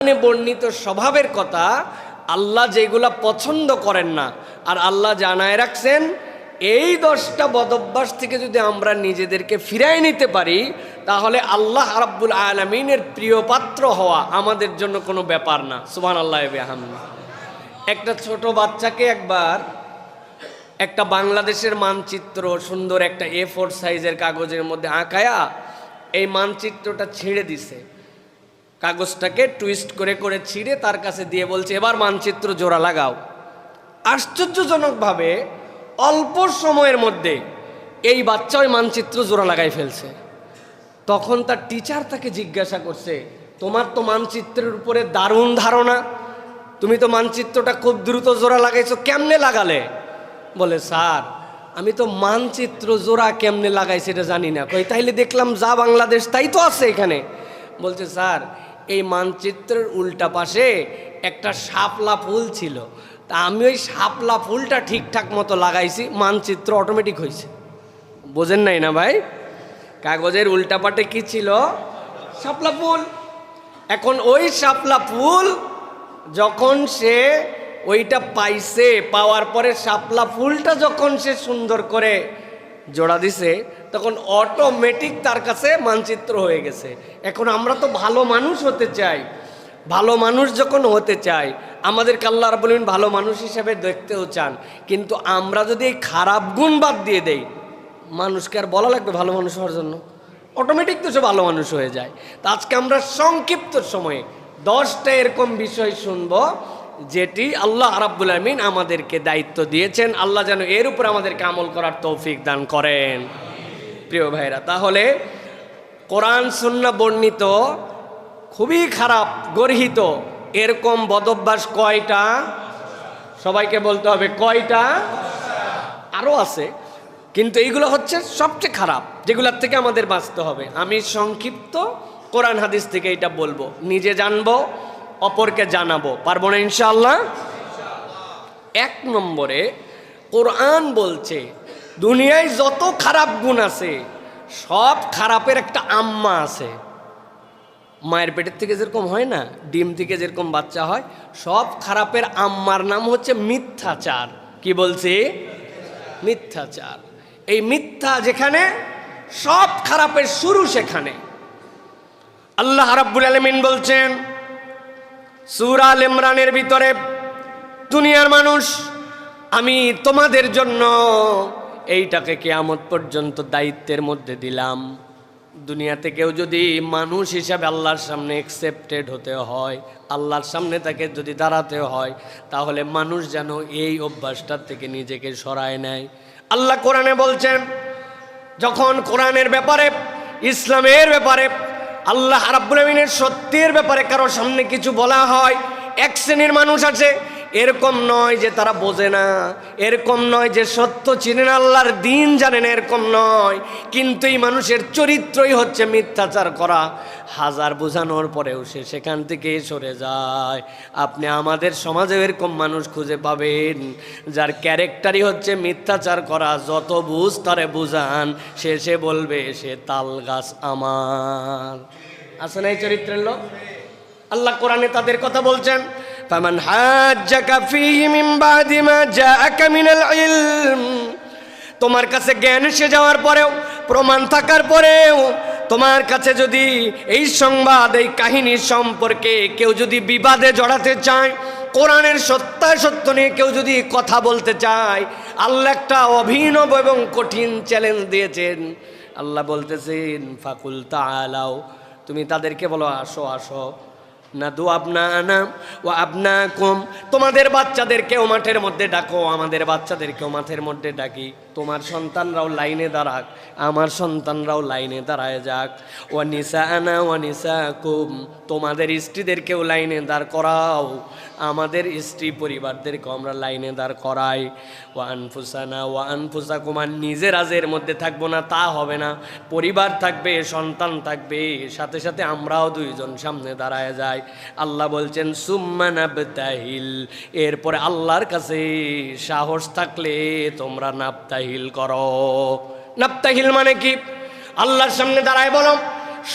বর্ণিত স্বভাবের কথা, আল্লাহ যেগুলা পছন্দ করেন না, আর আল্লাহ জানায় রাখছেন এই 10টা বদভ্যাস থেকে যদি আমরা নিজেদেরকে ফিরাই নিতে পারি, তাহলে আল্লাহ রাব্বুল আলামিনের প্রিয় পাত্র হওয়া আমাদের জন্য কোনো ব্যাপার না। সুবহানাল্লাহ ওয়া বিহামদিহি। একটা ছোট বাচ্চাকে একবার একটা বাংলাদেশের মানচিত্র সুন্দর একটা A4 সাইজের কাগজের মধ্যে আঁকায়া এই মানচিত্রটা ছিঁড়ে দিছে। কাগজটাকে টুইস্ট করে করে ছিঁড়ে তার কাছে দিয়ে বলছে, এবার মানচিত্র জোড়া লাগাও। আশ্চর্যজনকভাবে অল্প সময়ের মধ্যে এই বাচ্চা ওই মানচিত্র জোড়া লাগাই ফেলছে। তখন তার টিচার তাকে জিজ্ঞাসা করছে, তোমার তো মানচিত্রের উপরে দারুণ ধারণা, তুমি তো মানচিত্রটা খুব দ্রুত জোড়া লাগাইছো, কেমনে লাগালে? বলে, স্যার আমি তো মানচিত্র জোড়া কেমনে লাগাইছি এটা জানি না। কই, তাইলে দেখলাম যা বাংলাদেশ তাই তো আছে এখানে। বলছে, স্যার এই মানচিত্রের উল্টা পাশে একটা শাপলা ফুল ছিল, তা আমি ওই শাপলা ফুলটা ঠিকঠাক মতো লাগাইছি, মানচিত্র অটোমেটিক হয়েছে। বোঝেন নাই না ভাই? কাগজের উল্টা পাটে কি ছিল? শাপলা ফুল। এখন ওই শাপলা ফুল যখন সে ওইটা পাইছে, পাওয়ার পরে শাপলা ফুলটা যখন সে সুন্দর করে জোড়া দিছে, তখন অটোমেটিক তার কাছে মানচিত্র হয়ে গেছে। এখন আমরা তো ভালো মানুষ হতে চাই, ভালো মানুষ যখন হতে চাই, আমাদেরকে আল্লাহ রাব্বুল আলামিন ভালো মানুষ হিসেবে দেখতেও চান, কিন্তু আমরা যদি এই খারাপ গুণ বাদ দিয়ে দেই, মানুষকে আর বলা লাগবে ভালো মানুষ হওয়ার জন্য? অটোমেটিক তো সে ভালো মানুষ হয়ে যায়। তা আজকে আমরা সংক্ষিপ্ত সময়ে 10টা এরকম বিষয় শুনবো যেটি আল্লাহ রাব্বুল আলামিন আমাদেরকে দায়িত্ব দিয়েছেন। আল্লাহ যেন এর উপর আমাদেরকে আমল করার তৌফিক দান করেন। প্রিয় ভাইরা, তাহলে কোরআন সুন্নাহ বর্ণিত খুবই খারাপ গর্হিত এরকম বদভ্যাস কয়টা? সবাইকে বলতে হবে কয়টা? আরও আছে, কিন্তু এইগুলো হচ্ছে সবচেয়ে খারাপ, যেগুলোর থেকে আমাদের বাঁচতে হবে। আমি সংক্ষিপ্ত কোরআন হাদিস থেকে এটা বলবো, নিজে জানবো, অপরকে জানাবো, পারবো না ইনশাআল্লাহ? 1 নম্বরে কোরআন বলছে দুনিয়ায় যত খারাপ গুণ আছে সব খারাপের একটা আম্মা আছে। মায়ের পেটের থেকে যেরকম হয় না, ডিম থেকে যেরকম বাচ্চা হয়, সব খারাপের আম্মার নাম হচ্ছে মিথ্যাচার। কি বলছি? মিথ্যাচার। এই মিথ্যা যেখানে, সব খারাপের শুরু সেখানে। আল্লাহ রাব্বুল আলামিন বলছেন সূরা আল ইমরানের ভিতরে, দুনিয়ার মানুষ আমি তোমাদের জন্য এইটাকে কিয়ামত পর্যন্ত দায়িত্বের মধ্যে দিলাম। দুনিয়াতে কেউ যদি মানুষ হিসাবে আল্লাহর সামনে অ্যাকসেপ্টেড হতে হয়, আল্লাহর সামনে তাকে যদি দাঁড়াতে হয়, তাহলে মানুষ যেন এই অভ্যাসটার থেকে নিজেকে সরায় নেয়। আল্লাহ কোরআনে বলছেন, যখন কোরআনের ব্যাপারে, ইসলামের ব্যাপারে, আল্লাহ রাব্বুল আলামিনের সত্যের ব্যাপারে কারো সামনে কিছু বলা হয়, এক শ্রেণীর মানুষ আছে, এরকম নয় যে তারা বোঝে না, এরকম নয় যে সত্য চিনেন, আল্লাহর দিন জানেন, এরকম নয়, কিন্তু এই মানুষের চরিত্রই হচ্ছে মিথ্যাচার করা। হাজার বোঝানোর পরেও সে সেখান থেকে সরে যায়। আপনি আমাদের সমাজে এরকম মানুষ খুঁজে পাবেন যার ক্যারেক্টারই হচ্ছে মিথ্যাচার করা। যত বুঝ তারে বুঝান, সে বলবে সে তাল গাছ আমার। আছে না এই চরিত্রের লোক? আল্লাহ কোরআনে তাদের কথা বলছেন, ফামান হাজ্জাকা ফীহি মিন বাদি মা জাআকা মিনাল ইলম। তোমার কাছে জ্ঞান এসে যাওয়ার পরেও, প্রমাণ থাকার পরেও তোমার কাছে যদি এই সংবাদ, এই কাহিনী সম্পর্কে কেউ যদি বিবাদে জড়াতে চায়, কোরআনের সত্যাসত্য নিয়ে কেউ যদি কথা বলতে চায়, আল্লাহ একটা অভিনব এবং কঠিন চ্যালেঞ্জ দিয়েছেন। আল্লাহ বলতেছেন, ফাকুল তাআলাও, তুমি তাদেরকে বলো আসো আসো, নাদু আবনানা ওয়া আবনাকুম, তোমাদের বাচ্চাদেরকেও মাঠের মধ্যে ডাকো, আমাদের বাচ্চাদেরকেও মাঠের মধ্যে ডাকি। তোমার সন্তানরাও লাইনে দাঁড়াক, আমার সন্তানরাও লাইনে দাঁড়ায় যাক। ওয়া নিসাআনা ওয়া নিসাকুম, তোমাদের স্ত্রীদেরকেও লাইনে দাঁড় করাও, আমাদের স্ত্রী পরিবারদেরকেও আমরা লাইনে দাঁড় করাই। ওয়া আনফুসানা ওয়া আনফুসাকুম, আর নিজেরা এর মধ্যে থাকবো না তা হবে না, পরিবার থাকবে, সন্তান থাকবে, সাথে সাথে আমরাও দুইজন সামনে দাঁড়ায় যাই। আল্লাহ বলছেন সুম্মা নাবতাহিল, এরপরে আল্লাহর কাছে সাহস থাকলে তোমরা নাবতাহিল করো। নাবতাহিল মানে কি? আল্লাহর সামনে দাঁড়ায় বলো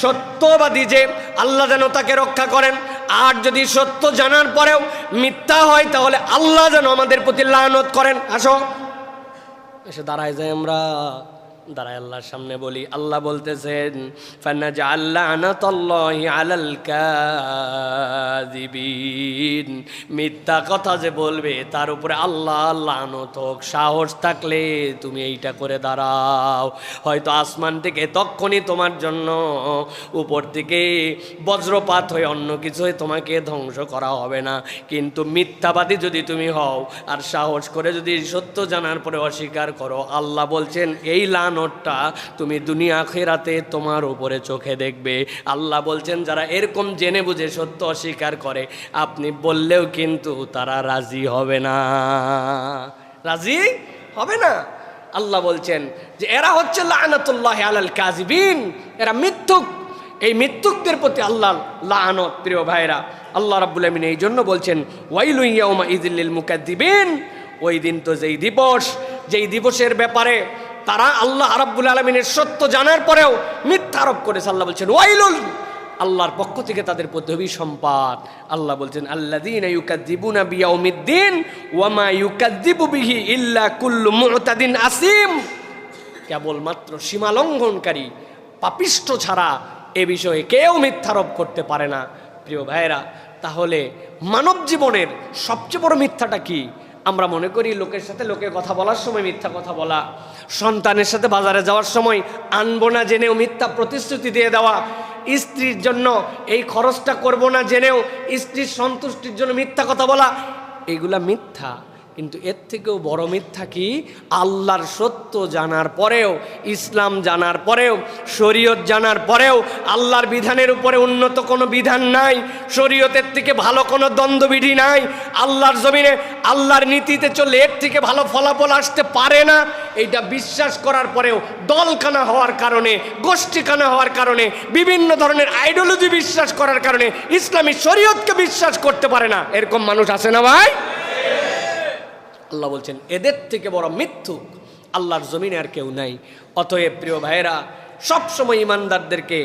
সত্যবাদী যে আল্লাহ যেন তাকে রক্ষা করেন, আর যদি সত্য জানার পরেও মিথ্যা হয় তাহলে আল্লাহ যেন আমাদের প্রতি লানত করেন। আসো এসে দাঁড়ায় যাই আমরা, দাঁড়ায় আল্লাহর সামনে বলি। আল্লাহ বলতেছেন ফানাজআল লানাতাল্লাহি আলাল কাযিবিন, মিথ্যা কথা যে বলবে তার উপরে আল্লাহ লানত হোক। সাহস থাকলে তুমি এইটা করে দাঁড়াও, হয়তো আসমান থেকে তখনই তোমার জন্য উপর থেকে বজ্রপাত হয়ে অন্য কিছু হয়ে তোমাকে ধ্বংস করা হবে না, কিন্তু মিথ্যাবাদী যদি তুমি হও আর সাহস করে যদি সত্য জানার পরে অস্বীকার করো, আল্লাহ বলছেন এই লানতটা তুমি দুনিয়া আখিরাতে তোমার উপরে চোখে দেখবে। আল্লাহ বলছেন যারা এরকম জেনে বুঝে সত্য অস্বীকার করে আপনি বললেও কিন্তু তারা রাজি হবে না, রাজি হবে না। আল্লাহ বলছেন যে এরা হচ্ছে লানাতুল্লাহি আলাল কাযিবিন, এরা মিথ্যুক। এই মিথ্যুকদের প্রতি আল্লাহ লানত। প্রিয় ভাইরা, আল্লাহ রাব্বুল আমিন এই জন্য বলছেন ওয়াইলুন ইয়াউমা ইযিল লিল মুকাদ্দিবিন, ওই দিন তো যেই দিবস, যেই দিবসের ব্যাপারে তারা আল্লাহ রাব্বুল আলামিনের সত্য জানার পরেও মিথ্যা আরোপ করেছে। আল্লাহ বলছেন ওয়াইলুল, আল্লাহর পক্ষ থেকে তাদের প্রতি অভিসম্পাত। আল্লাহ বলছেন আল্লাযীনা ইউকাযযিবুনা বিয়াউমিদ্দিন ওয়া মা ইউকাযযিবু বিহি ইল্লা কুল্লু মু'তাদিন আসিম, কেবলমাত্র সীমালঙ্ঘনকারী পাপিষ্ঠ ছাড়া এ বিষয়ে কেউ মিথ্যারোপ করতে পারে না। প্রিয় ভাইরা, তাহলে মানব জীবনের সবচেয়ে বড় মিথ্যাটা কি? আমরা মনে করি লোকের সাথে লোকে কথা বলার সময় মিথ্যা কথা বলা, সন্তানের সাথে বাজারে যাওয়ার সময় আনবো না জেনেও মিথ্যা প্রতিশ্রুতি দিয়ে দেওয়া, স্ত্রীর জন্য এই খরচটা করব না জেনেও স্ত্রীর সন্তুষ্টির জন্য মিথ্যা কথা বলা, এগুলা মিথ্যা। কিন্তু এর থেকেও বড় মিথ্যা কি? আল্লাহর সত্য জানার পরেও, ইসলাম জানার পরেও, শরীয়ত জানার পরেও আল্লাহর বিধানের উপরে উন্নত কোনো বিধান নাই, শরীয়তের থেকে ভালো কোনো দ্বন্দ্ববিধি নাই, আল্লাহর জমিনে আল্লাহর নীতিতে চললে এর থেকে ভালো ফলাফল আসতে পারে না, এইটা বিশ্বাস করার পরেও দলকানা হওয়ার কারণে, গোষ্ঠীকানা হওয়ার কারণে, বিভিন্ন ধরনের আইডিওলজি বিশ্বাস করার কারণে ইসলামী শরীয়তকে বিশ্বাস করতে পারে না, এরকম মানুষ আছে না ভাই? আল্লাহ বলছেন এদের থেকে বড় মিথ্যুক আল্লাহর জমিনে আর কেউ নাই। অতএব প্রিয় ভাইয়েরা, সবসময় ইমানদারদেরকে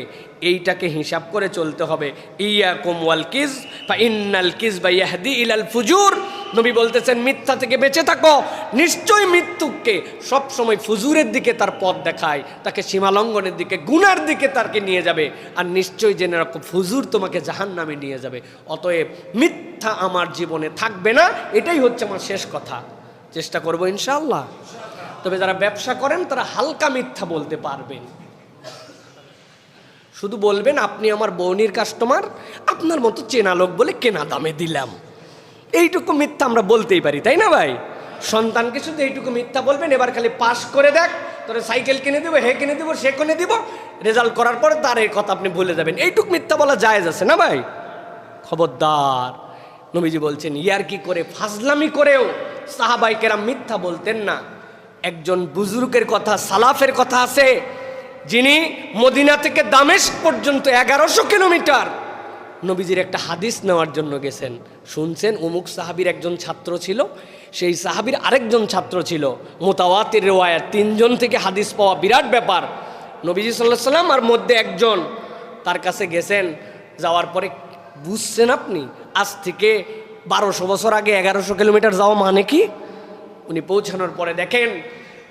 এইটাকে হিসাব করে চলতে হবে। ইয়াকুম ওয়াল কিজ ফা ইন্নাল কিজবা ইয়াহদি ইলাল ফুজুর, নবী বলতেছেন মিথ্যা থেকে বেঁচে থাকো, নিশ্চয়ই মৃত্যুকে সবসময় ফুজুরের দিকে তার পথ দেখায়, তাকে সীমালঙ্ঘনের দিকে, গুনার দিকে তাকে নিয়ে যাবে, আর নিশ্চয়ই জেনে রাখো ফুজুর তোমাকে জাহান্নামে নিয়ে যাবে। অতএব মিথ্যা আমার জীবনে থাকবে না, এটাই হচ্ছে আমার শেষ কথা। চেষ্টা করবো ইনশাআল্লাহ। তবে যারা ব্যবসা করেন তারা হালকা মিথ্যা বলতে পারবেন, শুধু বলবেন আপনি আমার বউনির কাস্টমার, আপনার মতো চেনা লোক বলে কেনা দামে দিলাম, এইটুকু মিথ্যা আমরা বলতেই পারি, তাই না ভাই? সন্তানকে শুধু এইটুকু মিথ্যা বলবেন, এবার খালি পাস করে দেখ, তোরে সাইকেল কিনে দেবো, হে কিনে দেবো, সে কিনে দিব, রেজাল্ট করার পরে তার এই কথা আপনি ভুলে যাবেন, এইটুকু মিথ্যা বলা জায়েজ আছে না ভাই? খবরদার। নবীজি বলছেন ইয়ারকি করে, ফাজলামি করেও সাহাবায়ে কেরাম মিথ্যা বলতেন না। একজন বুজুর্গের কথা, সালাফের কথা আছে, যিনি মদিনা থেকে দামেস্ক পর্যন্ত 1100 কিলোমিটার নবীজির একটা হাদিস নেওয়ার জন্য গেছেন। শুনছেন অমুক সাহাবীর একজন ছাত্র ছিল, সেই সাহাবীর আরেকজন ছাত্র ছিল, মুতাওয়াতির রিওয়ায়াত, 3 জন থেকে হাদিস পাওয়া বিরাট ব্যাপার। নবীজি সাল্লাল্লাহু আলাইহি ওয়াসাল্লাম আর মধ্যে একজন, তার কাছে গেছেন। যাওয়ার পরে বুঝছেন আপনি আজ থেকে 1200 বছর আগে 1100 কিলোমিটার যাওয়া মানে কি? উনি পৌঁছানোর পরে দেখেন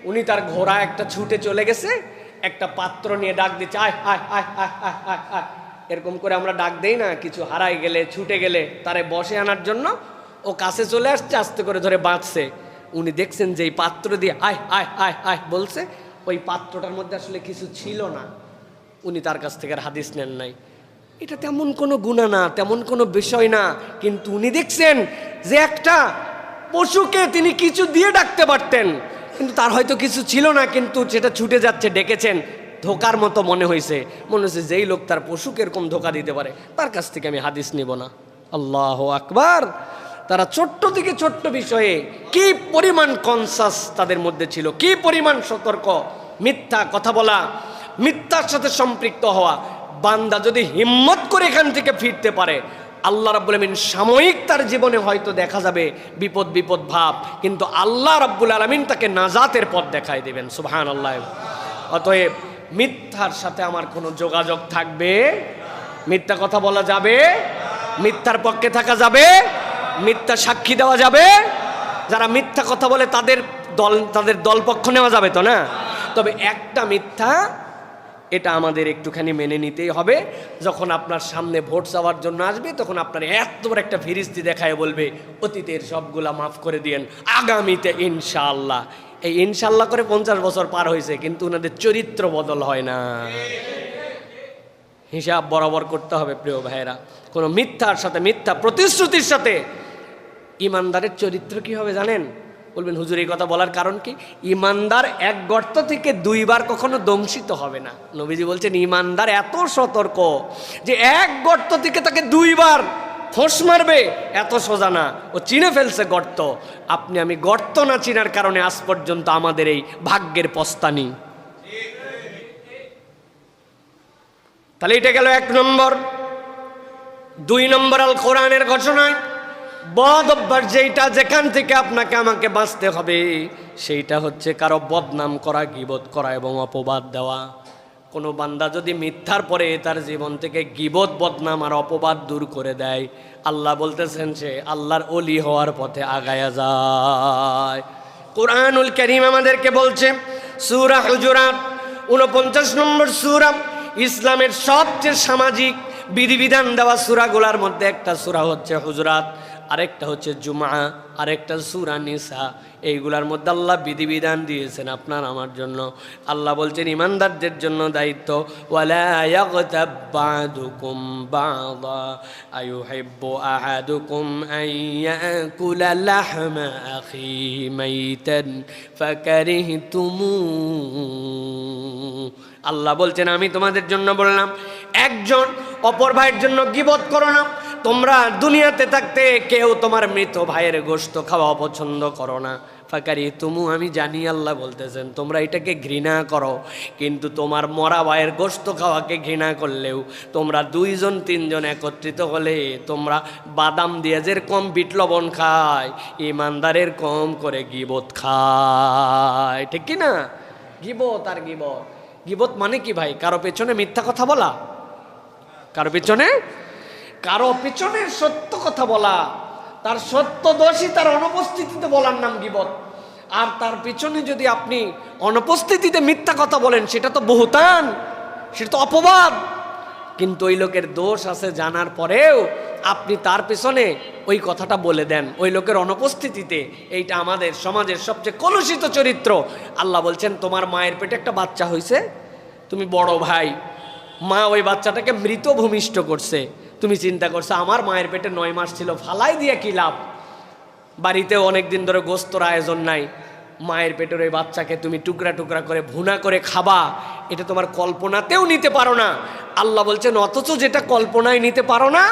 উনি তার ঘোড়া একটা ছুটে চলে গেছে, একটা পাত্র নিয়ে ডাক দিচ্ছে আয় আয় আয় আয় আয় আয় আয়, এরকম করে আমরা ডাক দেই না, কিছু হারাই গেলে, ছুটে গেলে তারে বসে আনার জন্য। ও কাছে চলে আসছে, আস্তে করে ধরে বাঁধছে। উনি দেখছেন যে এই পাত্র দিয়ে আয় আয় আয় আয় বলছে, ওই পাত্রটার মধ্যে আসলে কিছু ছিল না। উনি তার কাছ থেকে আর হাদিস নেন নাই। এটা তেমন কোনো গুনাহ না, তেমন কোনো বিষয় না, কিন্তু উনি দেখছেন যে একটা পশুকে তিনি কিছু দিয়ে ডাকতে পারতেন, কিন্তু তার হয়তো কিছু ছিল না, কিন্তু সেটা ছুটে যাচ্ছে, ডেকেছেন, ধোকার মতো মনে হয়েছে যেই লোক তার পশুকে এরকম ধোকা দিতে পারে তার কাছ থেকে আমি হাদিস নিব না। আল্লাহু আকবার। তারা ছোট্ট থেকে ছোট্ট বিষয়ে কি পরিমাণ কনসাস তাদের মধ্যে ছিল, কি পরিমাণ সতর্ক। মিথ্যা কথা বলা, মিথ্যার সাথে সম্পৃক্ত হওয়া, বান্দা যদি হিম্মত করে এখান থেকে ফিরতে পারে, আল্লাহ রাব্বুল আলামিন সাময়িক তার জীবনে হয়তো দেখা যাবে বিপদ বিপদ ভাব, কিন্তু আল্লাহ রাব্বুল আলামিন তাকে নাজাতের পথ দেখায় দেবেন। সুবহানাল্লাহ। অতএব মিথ্যার সাথে আমার কোনো যোগাযোগ থাকবে? মিথ্যা কথা বলা যাবে? মিথ্যার পক্ষে থাকা যাবে, মিথ্যা সাক্ষী দেওয়া যাবে, যারা মিথ্যা কথা বলে তাদের দল পক্ষ নেওয়া যাবে তো না। তবে একটা মিথ্যা, এটা আমাদের একটুখানি মেনে নিতেই হবে। যখন আপনার সামনে ভোট চাওয়ার জন্য আসবে, তখন আপনার এত বড় একটা ফিরিস্তি দেখায় বলবে অতীতের সবগুলা মাফ করে দিয়েন, আগামীতে ইনশাআল্লাহ। এই ইনশাআল্লাহ করে 50 বছর পার হয়েছে, কিন্তু ওনাদের চরিত্র বদল হয় না। হিসাব বরাবর করতে হবে প্রিয় ভাইয়েরা। কোনো মিথ্যার সাথে, মিথ্যা প্রতিশ্রুতির সাথে ইমানদারের চরিত্র কি হবে জানেন? বলবেন হুজুর এই কথা বলার কারণ কি? ইমানদার এক গর্ত থেকে 2 বার কখনো দংশিত হবে না। নবীজি বলছেন ইমানদার এত সতর্ক যে এক গর্ত থেকে তাকে 2 বার ফোঁস মারবে, এত সোজা না। ও চিনে ফেলছে গর্ত। আপনি আমি গর্ত না চিনার কারণে আজ পর্যন্ত আমাদের এই ভাগ্যের পস্তানি। তাহলে এটা গেল 1 নম্বর। 2 নম্বর আল কোরআনের ঘোষণায় বদ অভ্যাস যেটা, যেখান থেকে আপনাকে আমাকে বাঁচতে হবে, সেইটা হচ্ছে কারো বদনাম করা, গীবত করা এবং অপবাদ দেওয়া। কোনো বান্দা যদি মিথ্যার পরে তার জীবন থেকে গীবত, বদনাম আর অপবাদ দূর করে দেয়, আল্লাহ বলতেছেন সে আল্লাহর ওলি হওয়ার পথে আগায়া যায়। কুরআনুল কারীম আমাদেরকে বলছে, সূরা হুজুরাত 49 নম্বর সূরা, ইসলামের সবচেয়ে সামাজিক বিধিবিধান দেওয়া সূরাগুলোর মধ্যে একটা সূরা হচ্ছে হুজুরাত, আরেকটা হচ্ছে জুমআ, আরেকটা সূরা নিসা। এইগুলার মধ্যে আল্লাহ বিধিবিধান দিয়েছেন আপনার আমার জন্য। আল্লাহ বলছেন ইমানদারদের জন্য দায়িত্ব, ওয়ালা ইয়াগতাব বা'দুকুম বা'দা আইয়ুহিব্বু আহাদুকুম আন ইয়াকুলা লাহমা আখি মাইতান ফাকারিহতুমু। আল্লাহ বলছেন আমি তোমাদের জন্য বললাম, একজন অপর ভাইয়ের জন্য গীবত করো না। তোমরা দুনিয়াতে থাকতে কেউ তোমার মৃত ভাইয়ের গোশত খাওয়া অপছন্দ করো না। ফাকারি তুমু, আমি জানি আল্লাহ বলতেছেন তোমরা এটাকে ঘৃণা করো, কিন্তু তোমার মরা ভাইয়ের গোশত খাওয়াকে ঘৃণা করলেও তোমরা 2 জন 3 জন একত্রিত হলে তোমরা বাদাম দিয়ে যেরকম বিট লবণ খায়, ইমানদারের কম করে গীবত খায়, ঠিক কি না? গীবত আর গীবত, গীবত মানে কি ভাই? কারো পেছনে মিথ্যা কথা বলা, কারো পেছনে সত্য কথা বলা, তার সত্য দোষী তার অনুপস্থিতিতে বলার নাম গীবত। আর তার পিছনে যদি আপনি অনুপস্থিতিতে মিথ্যা কথা বলেন, সেটা তো বহুতান, সেটা তো অপবাদ। কিন্তু ওই লোকের দোষ আছে জানার পরেও আপনি তার পিছনে ওই কথাটা বলে দেন ওই লোকের অনুপস্থিতিতে, এইটা আমাদের সমাজের সবচেয়ে কলুষিত চরিত্র। আল্লাহ বলছেন তোমার মায়ের পেটে একটা বাচ্চা হয়েছে, তুমি বড় ভাই, মা ওই বাচ্চাটাকে মৃত ভূমিষ্ঠ করছে, তুমি চিন্তা করছো আমার মায়ের পেটে 9 মাস ছিল, ফালাই দিয়ে কি লাভ? বাড়িতে অনেক দিন ধরে গোস্তর আয়োজন নাই, মায়ের পেটের ওই বাচ্চাকে তুমি টুকরা টুকরা করে ভুনা করে খাবা, এটা তোমার কল্পনাতেও নিতে পারো না। আল্লাহ বলছেন অথচ যেটা কল্পনায় নিতে পারো না,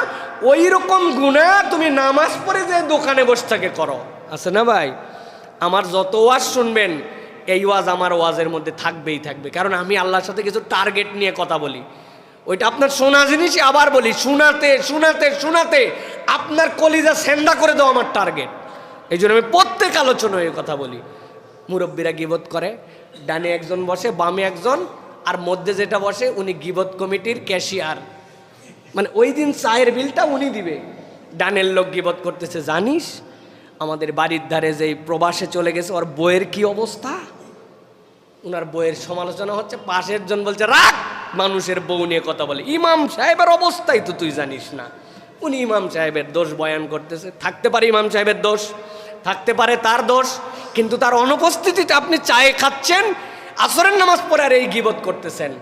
ওই রকম গুনাহ তুমি নামাজ পড়ে যে দোকানে বসে থেকে করো। আছে না ভাই? আমার যত ওয়াজ শুনবেন, এই ওয়াজ আমার ওয়াজের মধ্যে থাকবেই থাকবে, কারণ আমি আল্লাহর সাথে কিছু টার্গেট নিয়ে কথা বলি। ওইটা আপনার শোনা জিনিসই আবার বলি, শোনাতে শোনাতে শোনাতে আপনার কলিজা সেন্ডা করে দাও আমার টার্গেট। এই জন্য আমি প্রত্যেক আলোচনায় এই কথা বলি। মুরব্বীরা গীবত করে, ডানে একজন বসে, বামে একজন, আর মধ্যে যেটা বসে উনি গীবত কমিটির ক্যাশিয়ার, মানে ওই দিন চায়ের বিলটা উনি দিবে। ডানের লোক গীবত করতেছে, জানিস আমাদের বাড়ির ধারে যেই প্রবাসে চলে গেছে ওর বইয়ের কি অবস্থা? ওনার বইয়ের সমালোচনা হচ্ছে, পাশের জন বলছে রাখ, মানুষের বউ নিয়ে কথা বলে, ইমাম সাহেবের অবস্থাই তো তুই জানিস না। উনি ইমাম সাহেবের দোষ বয়ান করতেছে। থাকতে পারে ইমাম সাহেবের দোষ, থাকতে পারে তার দোষ, কিন্তু তার অনুপস্থিতিতে আপনি চায়ে খাচ্ছেন, আসরের নামাজ পড়ে আর এই গীবত করতেছেন।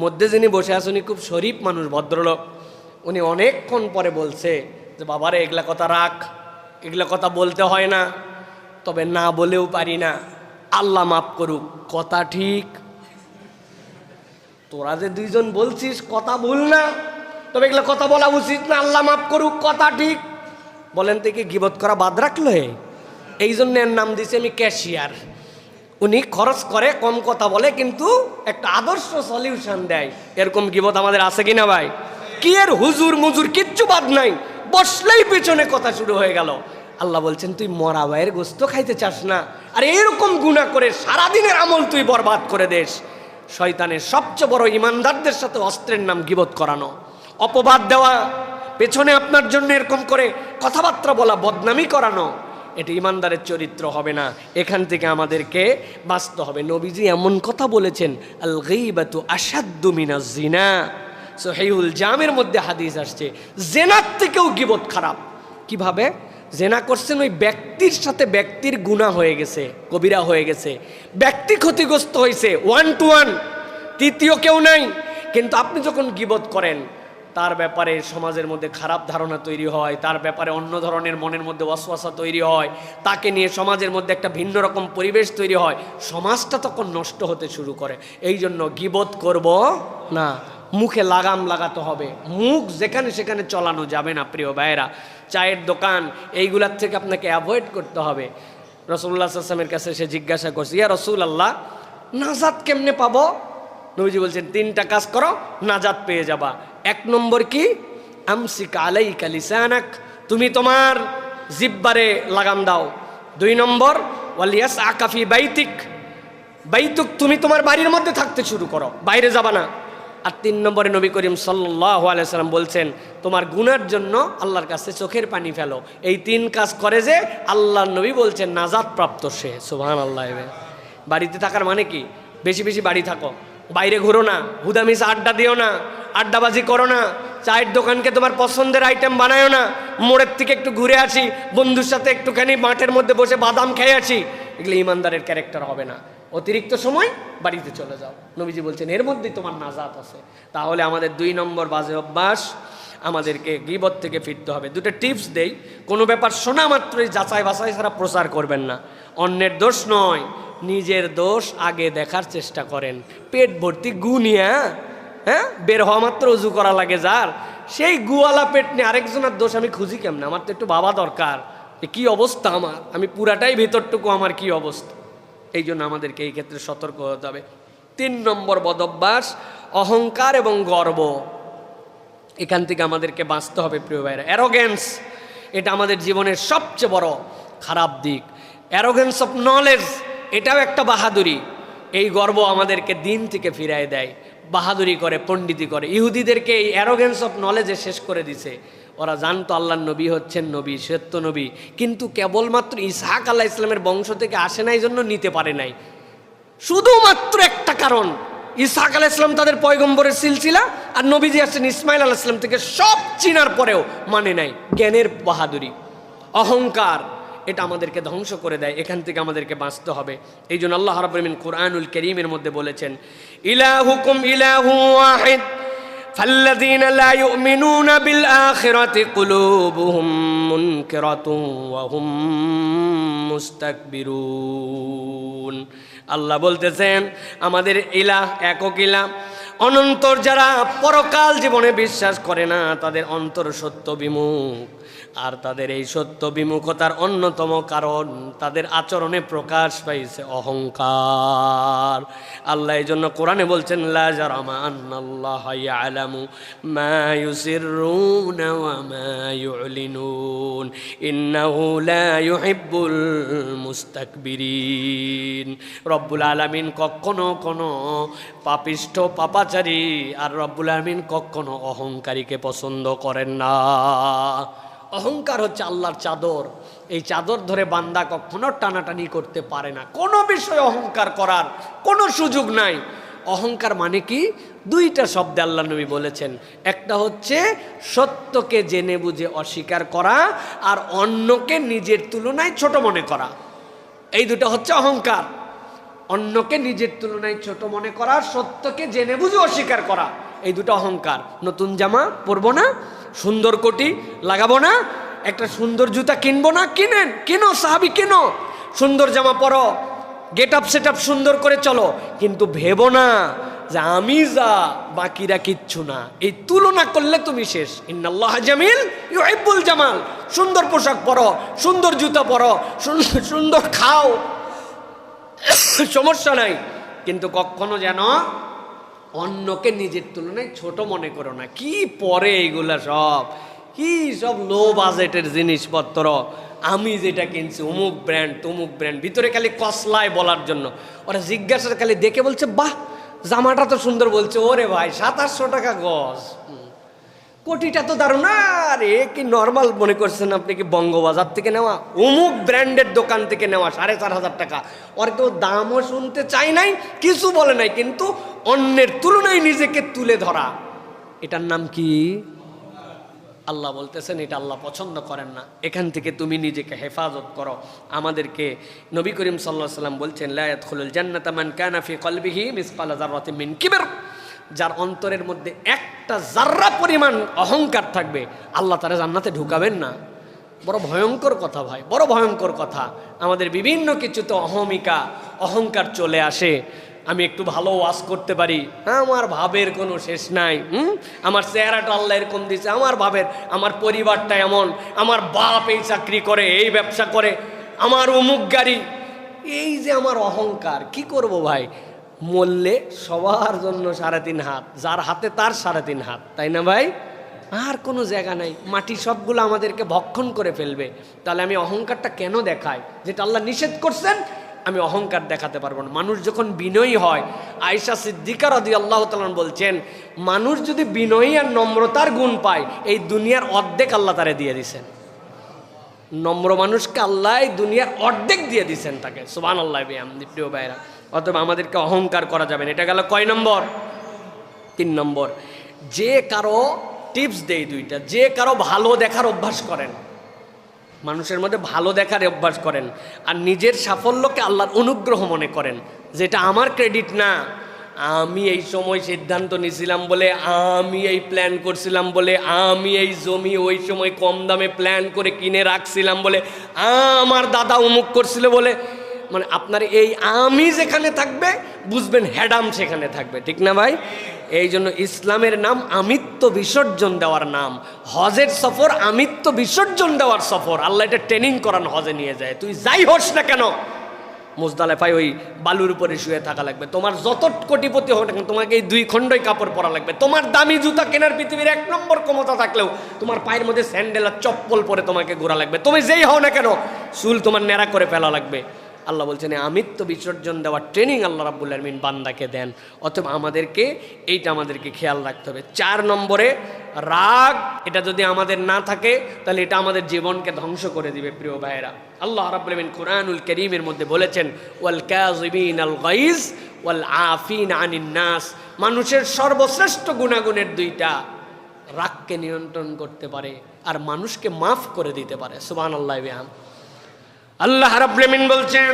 মধ্যে যিনি বসে আছেন উনি খুব শরীফ মানুষ, ভদ্রলোক। উনি অনেকক্ষণ পরে বলছে যে বাবারে এগুলা কথা রাখ, এগুলা কথা বলতে হয় না, তবে না বলেও পারি না, আল্লাহ মাফ করুক। কথা ঠিক, তোরা যে 2 জন বলছিস কথা ভুল না, তবে এগুলো কথা বলা উচিত না, আল্লাহ মাফ করুক, কথা ঠিক। বলেন থেকে গীবত করা বাদ রাখলো। এই জন্য এর নাম দিয়েছি আমি ক্যাশিয়ার। উনি খরচ করে, কম কথা বলে, কিন্তু একটা আদর্শ সলিউশন দেয়। এরকম গীবত আমাদের আছে কিনা ভাই? কি এর হুজুর মুজুর কিচ্ছু বাদ নাই, বসলেই পেছনে কথা শুরু হয়ে গেল। আল্লাহ বলছেন তুই মরা ভাইয়ের গোস্ত খাইতে চাস না, আর এরকম গুনাহ করে সারাদিনের আমল তুই বরবাদ করে দেস। শয়তানের সবচেয়ে বড় ইমানদারদের সাথে অস্ত্রের নাম গীবত করানো, অপবাদ দেওয়া, পেছনে আপনার জন্য এরকম করে কথাবার্তা বলা, বদনামি করানো, এটা ইমানদারের চরিত্র হবে না। এখান থেকে আমাদেরকে বাঁচতে হবে। নবীজি এমন কথা বলেছেন, আল গীবাতু আশাদ্দু মিনাজ জিনা। সহিহুল জামের মধ্যে হাদিস আসছে, জেনার থেকেও গীবত খারাপ। কিভাবে? জেনা করছেন, ওই ব্যক্তির সাথে ব্যক্তির গুনাহ হয়ে গেছে, কবিরা হয়ে গেছে, ব্যক্তি ক্ষতিগ্রস্ত হয়েছে, 1 to 1, তৃতীয় কেউ নাই। কিন্তু আপনি যখন গীবত করেন, তার ব্যাপারে সমাজের মধ্যে খারাপ ধারণা তৈরি হয়, তার ব্যাপারে অন্য ধরনের মনের মধ্যে ওয়াসওয়াসা তৈরি হয়, তাকে নিয়ে সমাজের মধ্যে একটা ভিন্ন রকম পরিবেশ তৈরি হয়, সমাজটা তখন নষ্ট হতে শুরু করে। এই জন্য গীবত করব না, মুখে লাগাম লাগাতে হবে, মুখ যেখানে সেখানে চলানো যাবে না। প্রিয় ভাইয়েরা, চায়ের দোকান এইগুলার থেকে আপনাকে অ্যাভয়েড করতে হবে। রাসূলুল্লাহ সাল্লাল্লাহু আলাইহি ওয়াসাল্লামের কাছে সে জিজ্ঞাসা করছে, ইয়া রাসূলুল্লাহ, নাজাত কেমনে পাবো? নবীজি বলছেন, 3টা কাজ করো, নাজাত পেয়ে যাবা। 1 নম্বর কি? আমসিক আলাইকা লিসানাক, তুমি তোমার জিহ্বারে লাগাম দাও। 2 নম্বর, ওয়ালিয়াসআকা ফি বাইতিক, বাইতুক, তুমি তোমার বাড়ির মধ্যে থাকতে শুরু করো, বাইরে যাবা না। আর 3 নম্বরে নবী করিম সাল্লাল্লাহু আলাইহি সাল্লাম বলছেন, তোমার গুনার জন্য আল্লাহর কাছে চোখের পানি ফেলো। এই 3 কাজ করে যে আল্লাহর নবী বলছেন নাজাত প্রাপ্ত সে। সুবহানাল্লাহ। বাড়িতে থাকার মানে কি? বেশি বেশি বাড়ি থাকো, বাইরে ঘুরো না, হুদামিস আড্ডা দিও না, আড্ডাবাজি করো না, চায়ের দোকানকে তোমার পছন্দের আইটেম বানায়ো না, মোড়ের থেকে একটু ঘুরে আসি, বন্ধুর সাথে একটুখানি মাঠের মধ্যে বসে বাদাম খেয়ে আসি, এগুলো ইমানদারের ক্যারেক্টার হবে না। অতিরিক্ত সময় বাড়িতে চলে যাও। নবীজি বলছেন এর মধ্যেই তোমার নাজাত আছে। তাহলে আমাদের 2 নম্বর বাজে অভ্যাস, আমাদেরকে গীবত থেকে ফিরতে হবে। 2টা টিপস দেই। কোনো ব্যাপার শোনা মাত্রই যাচাই বাছাই ছাড়া প্রচার করবেন না। অন্যের দোষ নয়, নিজের দোষ আগে দেখার চেষ্টা করেন। পেট ভর্তি গু নিয়ে বের হওয়া মাত্র উজু করা লাগে যার, সেই গুয়ালা পেট নিয়ে আরেকজনের দোষ আমি খুঁজি কেমন? আমার তো একটু ভাবা দরকার, কি অবস্থা আমার, আমি পুরাটাই ভেতরটুকু আমার কি অবস্থা। এই জন্য আমাদেরকে এই ক্ষেত্রে সতর্ক হতে হবে। 3 নম্বর বদভ্যাস, অহংকার এবং গর্ব। এখান থেকে আমাদেরকে বাঁচতে হবে প্রিয় ভাইরা। অ্যারোগেন্স, এটা আমাদের জীবনের সবচেয়ে বড় খারাপ দিক। অ্যারোগেন্স অফ নলেজ, এটাও একটা বাহাদুরি। এই গর্ব আমাদেরকে দিন থেকে ফিরায় দেয়, বাহাদুরি করে, পণ্ডিতি করে। ইহুদিদেরকে এই অ্যারোগেন্স অফ নলেজে শেষ করে দিছে। ওরা জানতো আল্লাহর নবী হচ্ছেন নবী, সত্য নবী, কিন্তু কেবলমাত্র ইসহাক আলাইহিস সালামের বংশ থেকে আসে নাই জন্য নিতে পারে নাই। শুধুমাত্র একটা কারণ, ইসহাক আলাইহিস সালাম তাদের পয়গম্বরের সিলসিলা, আর নবীজি আসছেন ইসমাইল আলাইহিস সালাম থেকে, সব চিনার পরেও মানে নাই। জ্ঞানের বাহাদুরি, অহংকার, এটা আমাদেরকে ধ্বংস করে দেয়। এখান থেকে আমাদেরকে বাঁচতে হবে। এই জন্য আল্লাহ রাব্বুল আলামিন কুরআনুল কারীমের মধ্যে বলেছেন, ইলাহুকুম ইলাহু ওয়াহিদ فالذين لا يؤمنون بالآخرة قلوبهم منكرة وهم مستكبرون। আল্লাহ বলতেছেন আমাদের ইলাহ একক ইলাহ, অনন্তর যারা পরকাল জীবনে বিশ্বাস করে না তাদের অন্তর সত্য বিমুখ। আর তাদের এই সত্য বিমুখতার অন্যতম কারণ তাদের আচরণে প্রকাশ পাইছে অহংকার। আল্লাহ এই জন্য কোরআনে বলছেন, লা জারামা আন্নাল্লাহা ইয়ালামু মা ইউসিররুনা ওয়া মা ইউলিনুন ইন্নাহু লা ইউহিব্বুল মুস্তাকবিরিন। রব্বুল আলামিন কখনো কোনো পাপিষ্ঠ পাপাচারী আর রব্বুল আলামিন কখনো অহংকারীকে পছন্দ করেন না। অহংকার হচ্ছে আল্লাহর চাদর, এই চাদর ধরে বান্দা কখনো টানাটানি করতে পারে না। কোনো বিষয়ে অহংকার করার কোনো সুযোগ নাই। অহংকার মানে কি? 2টা শব্দে আল্লাহ নবী বলেছেন, একটা হচ্ছে সত্যকে জেনে বুঝে অস্বীকার করা, আর অন্যকে নিজের তুলনায় ছোট মনে করা। এই 2টা হচ্ছে অহংকার। অন্যকে নিজের তুলনায় ছোট মনে করা, সত্যকে জেনে বুঝে অস্বীকার করা, এই 2টা অহংকার। নতুন জামা পরবো না, সুন্দর কোটি লাগাবো না, একটা সুন্দর জুতা কিনবো না, কিনো সাহাবী কিনো, সুন্দর জামা পরো, গেট আপ সেট আপ সুন্দর করে চলো, কিন্তু ভেবো না যে আমি যা বাকিরা কিচ্ছু না। এই তুলনা করলে তুমি শেষ। ইন্নাল্লাহা জামিল ইউহিব্বুল জামাল। সুন্দর পোশাক পরো, সুন্দর জুতা পরো, সুন্দর খাও, সমস্যা নাই, কিন্তু কখনো যেন অন্যকে নিজের তুলনায় ছোট মনে করো না। কি পরে এইগুলা সব, কি সব লো বাজেটের জিনিসপত্র, আমি যেটা কিনছি অমুক ব্র্যান্ড তমুক ব্র্যান্ড, ভিতরে খালি কসলায় বলার জন্য। ওরা জিজ্ঞাসা খালি দেখে বলছে বাহ জামাটা তো সুন্দর, বলছে ওরে ভাই 2700 টাকা গজ। কোটিটা তো দারুণ। আরে কি নর্মাল মনে করছেন আপনি? কি বঙ্গবাজার থেকে নেওয়া, অমুক ব্র্যান্ডের দোকান থেকে নেওয়া 4,500 টাকা। ওর কেউ দামও শুনতে চাই নাই, কিছু বলে নাই, কিন্তু অন্যের তুলনায় নিজেকে তুলে ধরা, এটার নাম কি? আল্লাহ বলতেছেন এটা আল্লাহ পছন্দ করেন না। এখান থেকে তুমি নিজেকে হেফাজত করো। আমাদেরকে নবী করিম সাল্লাল্লাহু আলাইহি ওয়াসাল্লাম বলছেন, লা ইয়াদখুলুল জান্নাতা মান কানা ফি কলবিহি মিসকালা যাররাতিন মিন কিবর। যার অন্তরের মধ্যে একটা জাররা পরিমাণ অহংকার থাকবে, আল্লাহ তারা জান্নাতে ঢুকাবেন না। বড় ভয়ঙ্কর কথা ভাই, বড় ভয়ঙ্কর কথা। আমাদের বিভিন্ন কিছুতে অহংকার চলে আসে। আমি একটু ভালো ওয়াজ করতে পারি, আমার ভাবের কোনো শেষ নাই। আমার চেহারাটা আল্লাহ এরকম দিয়েছে, আমার পরিবারটা এমন, আমার বাপ এই চাকরি করে, এই ব্যবসা করে, আমার অমুক গাড়ি। এই যে আমার অহংকার, কি করব ভাই? মরলে সবার জন্য 3.5 হাত, যার হাতে তার 3.5 হাত, তাই না ভাই? আর কোনো জায়গা নাই, মাটি সবগুলো আমাদেরকে ভক্ষণ করে ফেলবে। তাহলে আমি অহংকারটা কেন দেখাই? যেটা আল্লাহ নিষেধ করছেন আমি অহংকার দেখাতে পারবো না। মানুষ যখন বিনয়ী হয়, আয়েশা সিদ্দিকা রাদিয়াল্লাহু তাআলা বলছেন, মানুষ যদি বিনয়ী আর নম্রতার গুণ পায়, এই দুনিয়ার অর্ধেক আল্লাহ তারে দিয়ে দিছেন। নম্র মানুষকে আল্লাহ দুনিয়ার অর্ধেক দিয়ে দিছেন তাকে। সুবহানাল্লাহ বিহামদি। প্রিয় ভাইরা, অথবা আমাদেরকে অহংকার করা যাবে না। এটা গেল কয় নম্বর? 3 নম্বর। যে কারো টিপস দেই 2টা, যে কারো ভালো দেখার অভ্যাস করেন, মানুষের মধ্যে ভালো দেখার অভ্যাস করেন, আর নিজের সাফল্যকে আল্লাহর অনুগ্রহ মনে করেন, যেটা আমার ক্রেডিট না, আমি এই সময় সিদ্ধান্ত নিয়েছিলাম বলে, আমি এই প্ল্যান করছিলাম বলে, আমি এই জমি ওই সময় কম দামে প্ল্যান করে কিনে রাখছিলাম বলে, আমার দাদা অমুক করছিল বলে, মানে আপনার এই আমি যেখানে থাকবে বুঝবেন হ্যাডাম সেখানে থাকবে, ঠিক না ভাই? এই জন্য ইসলামের নাম আমিত্ব বিসর্জন দেওয়ার নাম। হজের সফর আমিত্ব বিসর্জন দেওয়ার সফর। আল্লাহ এটা ট্রেনিং করান, হজে নিয়ে যায়। তুই যাই হোস না কেন, মুজদালেফায় ওই বালুর উপরে শুয়ে থাকা লাগবে। তোমার যত কোটিপতি হোক না কেন, তোমাকে এই 2 খণ্ডই কাপড় পরা লাগবে। তোমার দামি জুতা কেনার পৃথিবীর 1 নম্বর ক্ষমতা থাকলেও তোমার পায়ের মধ্যে স্যান্ডেল আর চপ্পল পরে তোমাকে ঘোরা লাগবে। তুমি যেই হও না কেন, চুল তোমার ন্যাড়া করে ফেলা লাগবে। আল্লাহ বলছেন আমিত্ব বিসর্জন দেওয়ার ট্রেনিং আল্লাহ রাব্বুল আলামিন বান্দাকে দেন। অথবা আমাদেরকে খেয়াল রাখতে হবে। 4 নম্বরে রাগ, এটা যদি আমাদের না থাকে তাহলে এটা আমাদের জীবনকে ধ্বংস করে দিবে। প্রিয় ভাইয়েরা, আল্লাহ রাব্বুল আলামিন কুরআনুল কারীমের মধ্যে বলেছেন, ওয়াল কাযিমিনাল গাইজ ওয়াল আফিনা আনিন নাস। মানুষের সর্বশ্রেষ্ঠ গুণাগুণের 2টা, রাগকে নিয়ন্ত্রণ করতে পারে আর মানুষকে মাফ করে দিতে পারে। সুবহানাল্লাহ বিহাম। আল্লাহ রাব্বুল আলামিন বলছেন,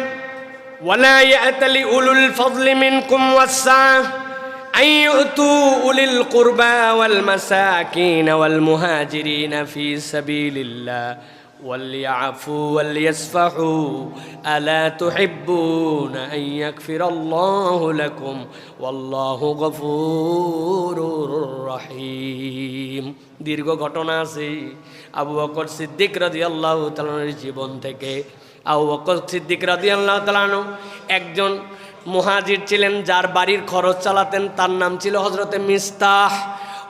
ওয়ালা ইয়াতালি উলুল ফাযলি মিনকুম ওয়াস-সাআ আইয়ুতু উলিল কুরবা ওয়াল মাসাকিন ওয়াল মুহাজিরিন ফি সাবিলিল্লাহ ওয়ালইয়াফু ওয়ালইয়াসফাহু আলা তুহিব্বুনা আন ইয়াগফিরাল্লাহু লাকুম ওয়াল্লাহু গফুরুর রহিম। দীর্ঘ ঘটনা আছে আবু বকর সিদ্দিক রাদিয়াল্লাহু তাআলার জীবন থেকে। আবু বকর সিদ্দিক রাদিয়াল্লাহু তাআলা একজন মুহাজির ছিলেন, যার বাড়ির খরচ চালাতেন। তার নাম ছিল হযরতে মিস্তাহ।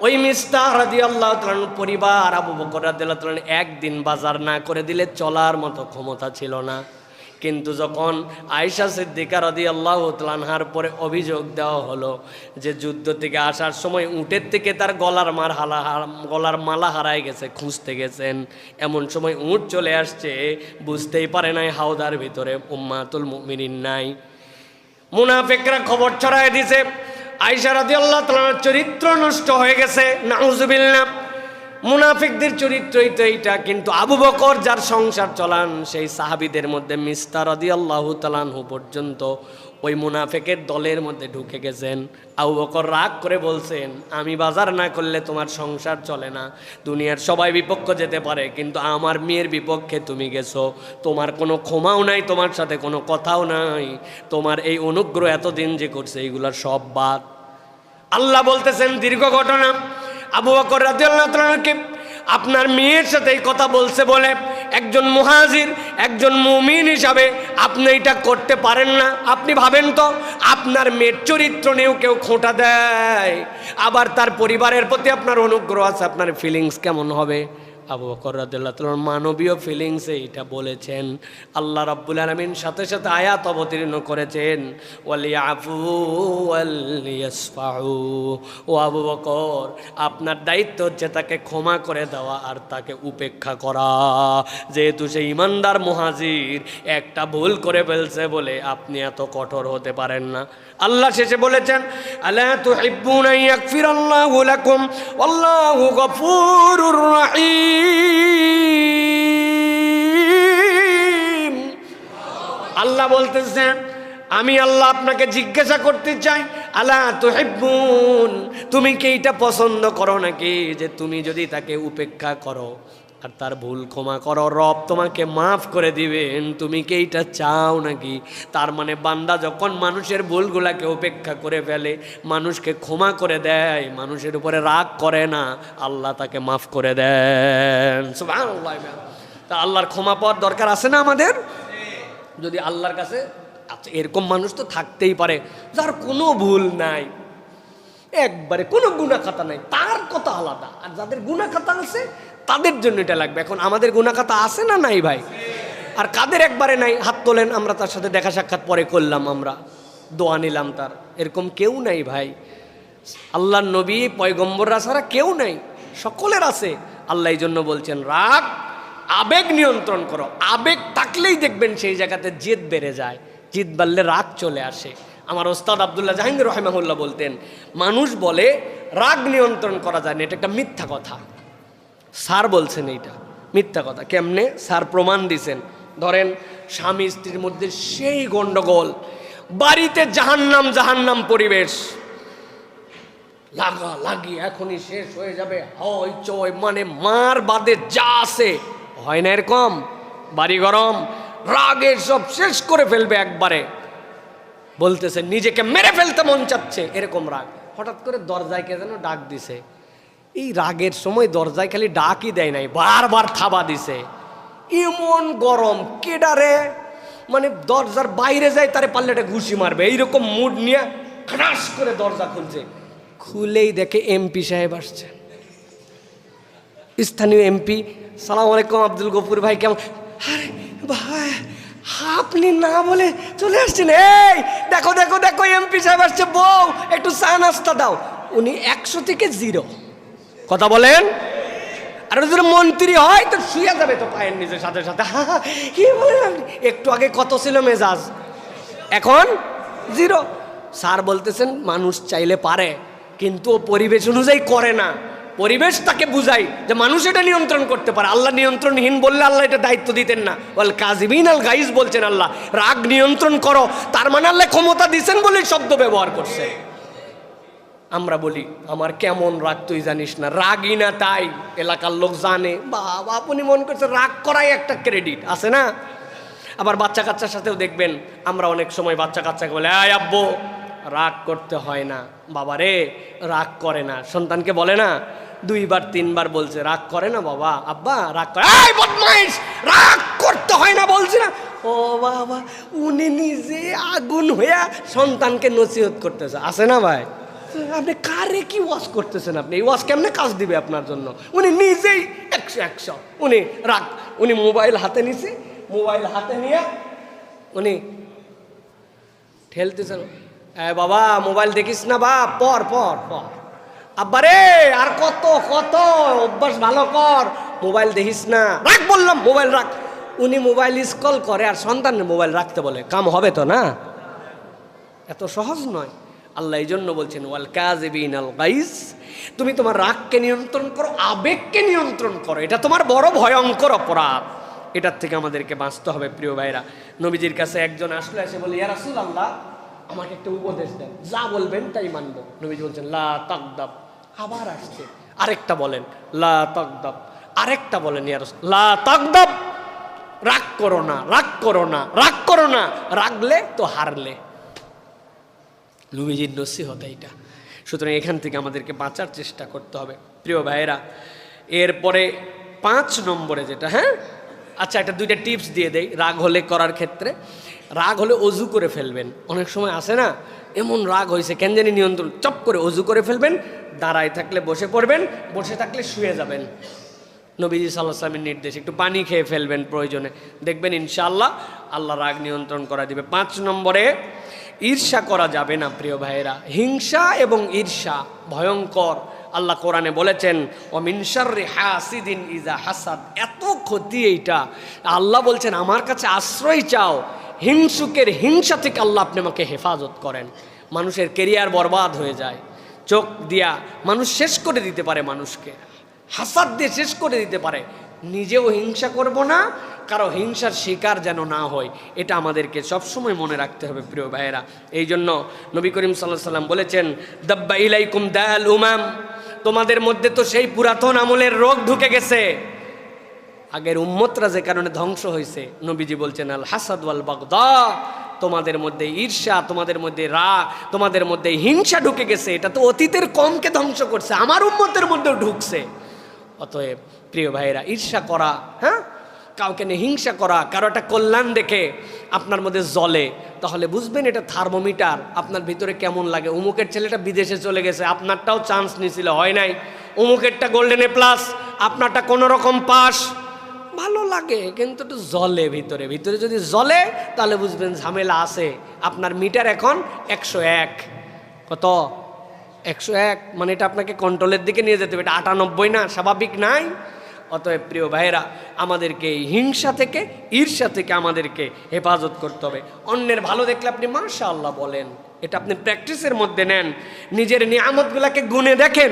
ওই মিস্তাহ রাদিয়াল্লাহু তাআলা পরিবার আবু বকর রাদিয়াল্লাহু তাআলা একদিন বাজার না করে দিলে চলার মতো ক্ষমতা ছিল না। কিন্তু যখন আয়েশা সিদ্দিকা রাদিয়াল্লাহু তাআলা আনহার পরে অভিযোগ দেওয়া হলো যে যুদ্ধ থেকে আসার সময় উটের থেকে তার গলার মালা হারায় গেছে, খুঁজতে গেছেন, এমন সময় উট চলে আসছে, বুঝতেই পারে নাই হাওদার ভিতরে উম্মাতুল মুমিনিন নাই। মুনাফিকরা খবর ছড়ায় দিছে আয়েশা রাদিয়াল্লাহু তাআলার চরিত্র নষ্ট হয়ে গেছে। নাউজুবিল্লাহ। মুনাফিকদের চরিত্রই তো এইটা। কিন্তু আবু বকর যার সংসার চলান, সেই সাহাবীদের মধ্যে মিস্তাহ রাদিয়াল্লাহু তাআলা আনহু পর্যন্ত ওই মুনাফিকের দলের মধ্যে ঢুকে গেছেন। আবু বকর রাগ করে বলছেন, আমি বাজার না করলে তোমার সংসার চলে না। দুনিয়ার সবাই বিপক্ষ যেতে পারে, কিন্তু আমার মেয়ের বিপক্ষে তুমি গেছো। তোমার কোনো ক্ষমাও নাই, তোমার সাথে কোনো কথাও নাই। তোমার এই অনুগ্রহ এতদিন যে করছে এইগুলার সব বাদ। আল্লাহ বলতেছেন, দীর্ঘ ঘটনা, আবু বকর রাদিয়াল্লাহু তাআলাকে আপনার মেয়ের সাথে এই কথা বলছে বলে একজন মুহাজির, একজন মুমিন হিসাবে আপনি এটা করতে পারেন না। আপনি ভাবেন তো, আপনার মেয়ের চরিত্র নিয়েও কেউ খোঁটা দেয়, আবার তার পরিবারের প্রতি আপনার অনুগ্রহ আছে, আপনার ফিলিংস কেমন হবে? আবু বকর রাদিয়াল্লাহু তাআলা মানবীয় ফিলিংসে এটা বলেছেন। আল্লাহ রাব্বুল আলামিন সাথে সাথে আয়াত অবতীর্ণ করেছেন, ওয়ালিয়াফু ওয়ালিয়াসফাউ। ও আবু বকর, আপনার দায়িত্ব হচ্ছে তাকে ক্ষমা করে দেওয়া আর তাকে উপেক্ষা করা। যেহেতু সে ইমানদার মুহাজির, একটা ভুল করে ফেলছে বলে আপনি এত কঠোর হতে পারেন না। আল্লাহ শেষে বলেছেন, আলা তুহিব্বুনা ইয়াগফিরাল্লাহু লাকুম ওয়াল্লাহু গফুরুর রহিম। আল্লাহ বলতেছেন, আমি আল্লাহ আপনাকে জিজ্ঞাসা করতে চাই, আলা তুহিব্বুন, তুমি কি এটা পছন্দ করো নাকি যে তুমি যদি তাকে উপেক্ষা করো আর তার ভুল ক্ষমা করো, রব তোমাকে মাফ করে দিবেন? তুমি কি এইটা চাও নাকি? তার মানে বান্দা যখন মানুষের ভুলগুলাকে উপেক্ষা করে ফেলে, মানুষকে ক্ষমা করে দেয়, মানুষের উপরে রাগ করে না, আল্লাহ তাকে মাফ করে দেন। সুবহানাল্লাহ। তা আল্লাহর ক্ষমা পাওয়ার দরকার আছে না আমাদের? যদি আল্লাহর কাছে, আচ্ছা এরকম মানুষ তো থাকতেই পারে যার কোনো ভুল নাই, একবারে কোনো গুনাহ খাতা নাই, তার কথা আলাদা। আর যাদের গুনাহ খাতা আছে তাদের জন্য এটা লাগবে। এখন আমাদের গুনাহ খাতা আছে না নাই ভাই? আর কাদের একবারে নাই হাত তোলেন, আমরা তার সাথে দেখা সাক্ষাৎ পরে করলাম, আমরা দোয়া নিলাম তার, এরকম কেউ নাই ভাই। আল্লাহর নবী পয়গম্বররা ছাড়া কেউ নাই, সকলের আছে। আল্লাহ এই জন্য বলছেন, রাগ আবেগ নিয়ন্ত্রণ করো। আবেগ থাকলেই দেখবেন সেই জায়গাতে জেদ বেড়ে যায়, জিদ বাড়লে রাগ চলে আসে। আমার ওস্তাদ আব্দুল্লাহ জাহাঙ্গীর রহিমাহুল্লাহ বলতেন, মানুষ বলে রাগ নিয়ন্ত্রণ করা যায় না, এটা একটা মিথ্যা কথা। স্যার বলছেন এইটা মিথ্যা কথা। কেমনে? স্যার প্রমাণ দিছেন। ধরেন স্বামী স্ত্রীর মধ্যে সেই গন্ডগোল, বাড়িতে জাহান্নাম জাহান্নাম পরিবেশ, লাগা লাগি এখনই শেষ হয়ে যাবে, হয় চয়, মানে মার বাদে যা আছে হয় না এরকম, বাড়ি গরম, রাগে সব শেষ করে ফেলবে একবারে, বলতেছে নিজেকে মেরে ফেলতে মন চাচ্ছে, এরকম রাগ। হঠাৎ করে দরজায় কে যেন ডাক দিছে, এই রাগের সময় দরজায় খালি ডাকই দেয় নাই, বারবার থাবা দিছে, এমন গরম কেডারে, মানে দরজার বাইরে যায় তারে পাল্লেটা ঘুষি মারবে, এইরকম মুড নিয়ে ক্রাশ করে দরজা খুলছে। খুলেই দেখে এমপি সাহেব আসছে, স্থানীয় এমপি। সালাম আলাইকুম আব্দুল গফুর ভাই, কেমন? আরে ভাই আপনি না বলে চলে আসছেন, এই দেখো দেখো দেখো এমপি সাহেব আসছে, বউ একটু চা নাস্তা দাও। উনি 100 থেকে 0 কথা বলেন। আর যদি মন্ত্রী হয় তো শুয়ে যাবে তো পায়ের নিচে সাথে সাথে, কি বলেন? একটু আগে কত ছিল মেজাজ, এখন 0। স্যার বলতেছেন মানুষ চাইলে পারে, কিন্তু ও পরিবেশ অনুযায়ী করে না। পরিবেশ তাকে বুঝাই যে মানুষ এটা নিয়ন্ত্রণ করতে পারে। আল্লাহ নিয়ন্ত্রণহীন বললে আল্লাহ এটা দায়িত্ব দিতেন না। ওয়াল কাযিমিন আল গাইজ বলছেন আল্লাহ, রাগ নিয়ন্ত্রণ করো, তার মানে আল্লাহ ক্ষমতা দিচ্ছেন বলে শব্দ ব্যবহার করছে। আমরা বলি আমার কেমন রাগ তুই জানিস না, রাগই না তাই এলাকার লোক জানে। বাবা আপনি মনে করছে রাগ করাই একটা ক্রেডিট আছে না? আবার বাচ্চা কাচ্চার সাথেও দেখবেন, আমরা অনেক সময় বাচ্চা কাচ্চাকে বলে, আয় আব্বু রাগ করতে হয় না, বাবা রে রাগ করে না। সন্তানকে বলে না, 2বার 3বার বলছে রাগ করে না বাবা, আব্বা রাগ করে, এই বদমাইশ রাগ করতে হয় না বলছি না। ও বাবা, উনি নিজে আগুন হইয়া সন্তানকে নসিহত করতেছে, আছে না ভাই? আপনি কারে কি ওয়াশ করতেছেন? আপনি এই ওয়াশ কেমনে কাজ দিবে আপনার জন্য? উনি নিজেই 100 উনি রাগ, উনি মোবাইল হাতে নিছে, মোবাইল হাতে নিয়ে উনি ঠেলতেছেন, বাবা মোবাইল দেখিস না, বা পর পর পর, আব্বারে আর কত কত অভ্যাস ভালো কর, মোবাইল দেখিস না, রাখ বললাম মোবাইল রাখ। উনি মোবাইল স্ক্রল করে আর সন্তানের মোবাইল রাখতে বলে, কাম হবে তো না? এত সহজ নয়। আল্লাহ এই জন্য বলছেন ওয়াল কাযিবিন আল গাইজ, তুমি তোমার রাগকে নিয়ন্ত্রণ করো, আবেগকে নিয়ন্ত্রণ করো, এটা তোমার বড় ভয়ঙ্কর অপরাধ। এটার থেকে আমাদেরকে বাঁচতে হবে প্রিয় ভাইরা। নবীজির কাছে একজন আসলে এসে বলে, ইয়া রাসূলুল্লাহ আমাকে একটা উপদেশ দেন, যা বলবেন তাই মানবো। নবীজি বলছেন লা তাগদাব। আবার আসছে, আরেকটা বলেন লা তাগদাব, আরেকটা বলেন ইয়া রাসূল লা তাগদাব, রাগ করো না, রাগ করো না, রাগ করো না, রাগলে তো হারলে। নবীজির নসিহত এইটা। সুতরাং এখান থেকে আমাদেরকে বাঁচার চেষ্টা করতে হবে প্রিয় ভাইয়েরা। এরপরে 5 নম্বরে যেটা, হ্যাঁ আচ্ছা এটা 2টা টিপস দিয়ে দেই রাগ হলে করার ক্ষেত্রে। রাগ হলে অজু করে ফেলবেন। অনেক সময় আসে না, এমন রাগ হয়েছে কেন জানি নিয়ন্ত্রণ, চপ করে অজু করে ফেলবেন, দাঁড়ায় থাকলে বসে পড়বেন, বসে থাকলে শুয়ে যাবেন। নবীজি সাল্লাল্লাহু আলাইহি ওয়াসাল্লামের নির্দেশ, একটু পানি খেয়ে ফেলবেন প্রয়োজনে, দেখবেন ইনশাআল্লাহ আল্লাহ রাগ নিয়ন্ত্রণ করা দিবে। 5 নম্বরে, ঈর্ষা করা যাবে না প্রিয় ভাইয়েরা। হিংসা এবং ঈর্ষা ভয়ঙ্কর। আল্লাহ কোরআনে বলেছেন ওয়া মিন শাররি হাসিদিন ইজা হাসাদ, এত ক্ষতি এইটা। আল্লাহ বলছেন আমার কাছে আশ্রয় চাও, হিংসুকের হিংসা থেকে আল্লাহ আপনি আমাকে হেফাজত করেন। মানুষের কেরিয়ার বরবাদ হয়ে যায়, চোখ দিয়া মানুষ শেষ করে দিতে পারে, মানুষকে হাসাদ দিয়ে শেষ করে দিতে পারে। নিজেও হিংসা করব না, কারো হিংসার শিকার যেন না হয়, এটা আমাদেরকে সবসময় মনে রাখতে হবে প্রিয় ভাইয়েরা। এই জন্য নবী করিম সাল্লাল্লাহু আলাইহি ওয়াসাল্লাম বলেছেন দাব্বা ইলাইকুম দাল উমাম, তোমাদের মধ্যে তো সেই পুরাতন আমলের রোগ ঢুকে গেছে। আগের উম্মতরা যে কারণে ধ্বংস হয়েছে, নবীজি বলছেন আল হাসাদ ওয়াল বাগদা, তোমাদের মধ্যে ঈর্ষা, তোমাদের মধ্যে রাগ, তোমাদের মধ্যে হিংসা ঢুকে গেছে। এটা তো অতীতের কমকে ধ্বংস করছে, আমার উম্মতের মধ্যেও ঢুকছে। অতএব প্রিয় ভাইয়েরা, ঈর্ষা করা, হ্যাঁ, কাউকে নিয়ে হিংসা করা, কারো একটা কল্যাণ দেখে আপনার মধ্যে জ্বলে, তাহলে বুঝবেন এটা থার্মোমিটার, আপনার ভিতরে কেমন লাগে। অমুকের ছেলেটা বিদেশে চলে গেছে, আপনারটাও চান্স নিয়েছিল, হয় নাই। অমুকেরটা গোল্ডেন এ প্লাস, আপনারটা কোনো রকম পাস, ভালো লাগে, কিন্তু একটু জ্বলে ভিতরে। ভিতরে যদি জ্বলে তাহলে বুঝবেন ঝামেলা আছে। আপনার মিটার এখন 101, কত 101, মানে এটা আপনাকে কন্ট্রোলের দিকে নিয়ে যেতে হবে, এটা 98 না, স্বাভাবিক নাই। অতএব প্রিয় ভাইয়েরা, আমাদেরকে এই হিংসা থেকে, ঈর্ষা থেকে আমাদেরকে হেফাজত করতে হবে। অন্যের ভালো দেখলে আপনি মাশাআল্লাহ বলেন, এটা আপনি প্র্যাকটিসের মধ্যে নেন। নিজের নিয়ামতগুলোকে গুণে দেখেন,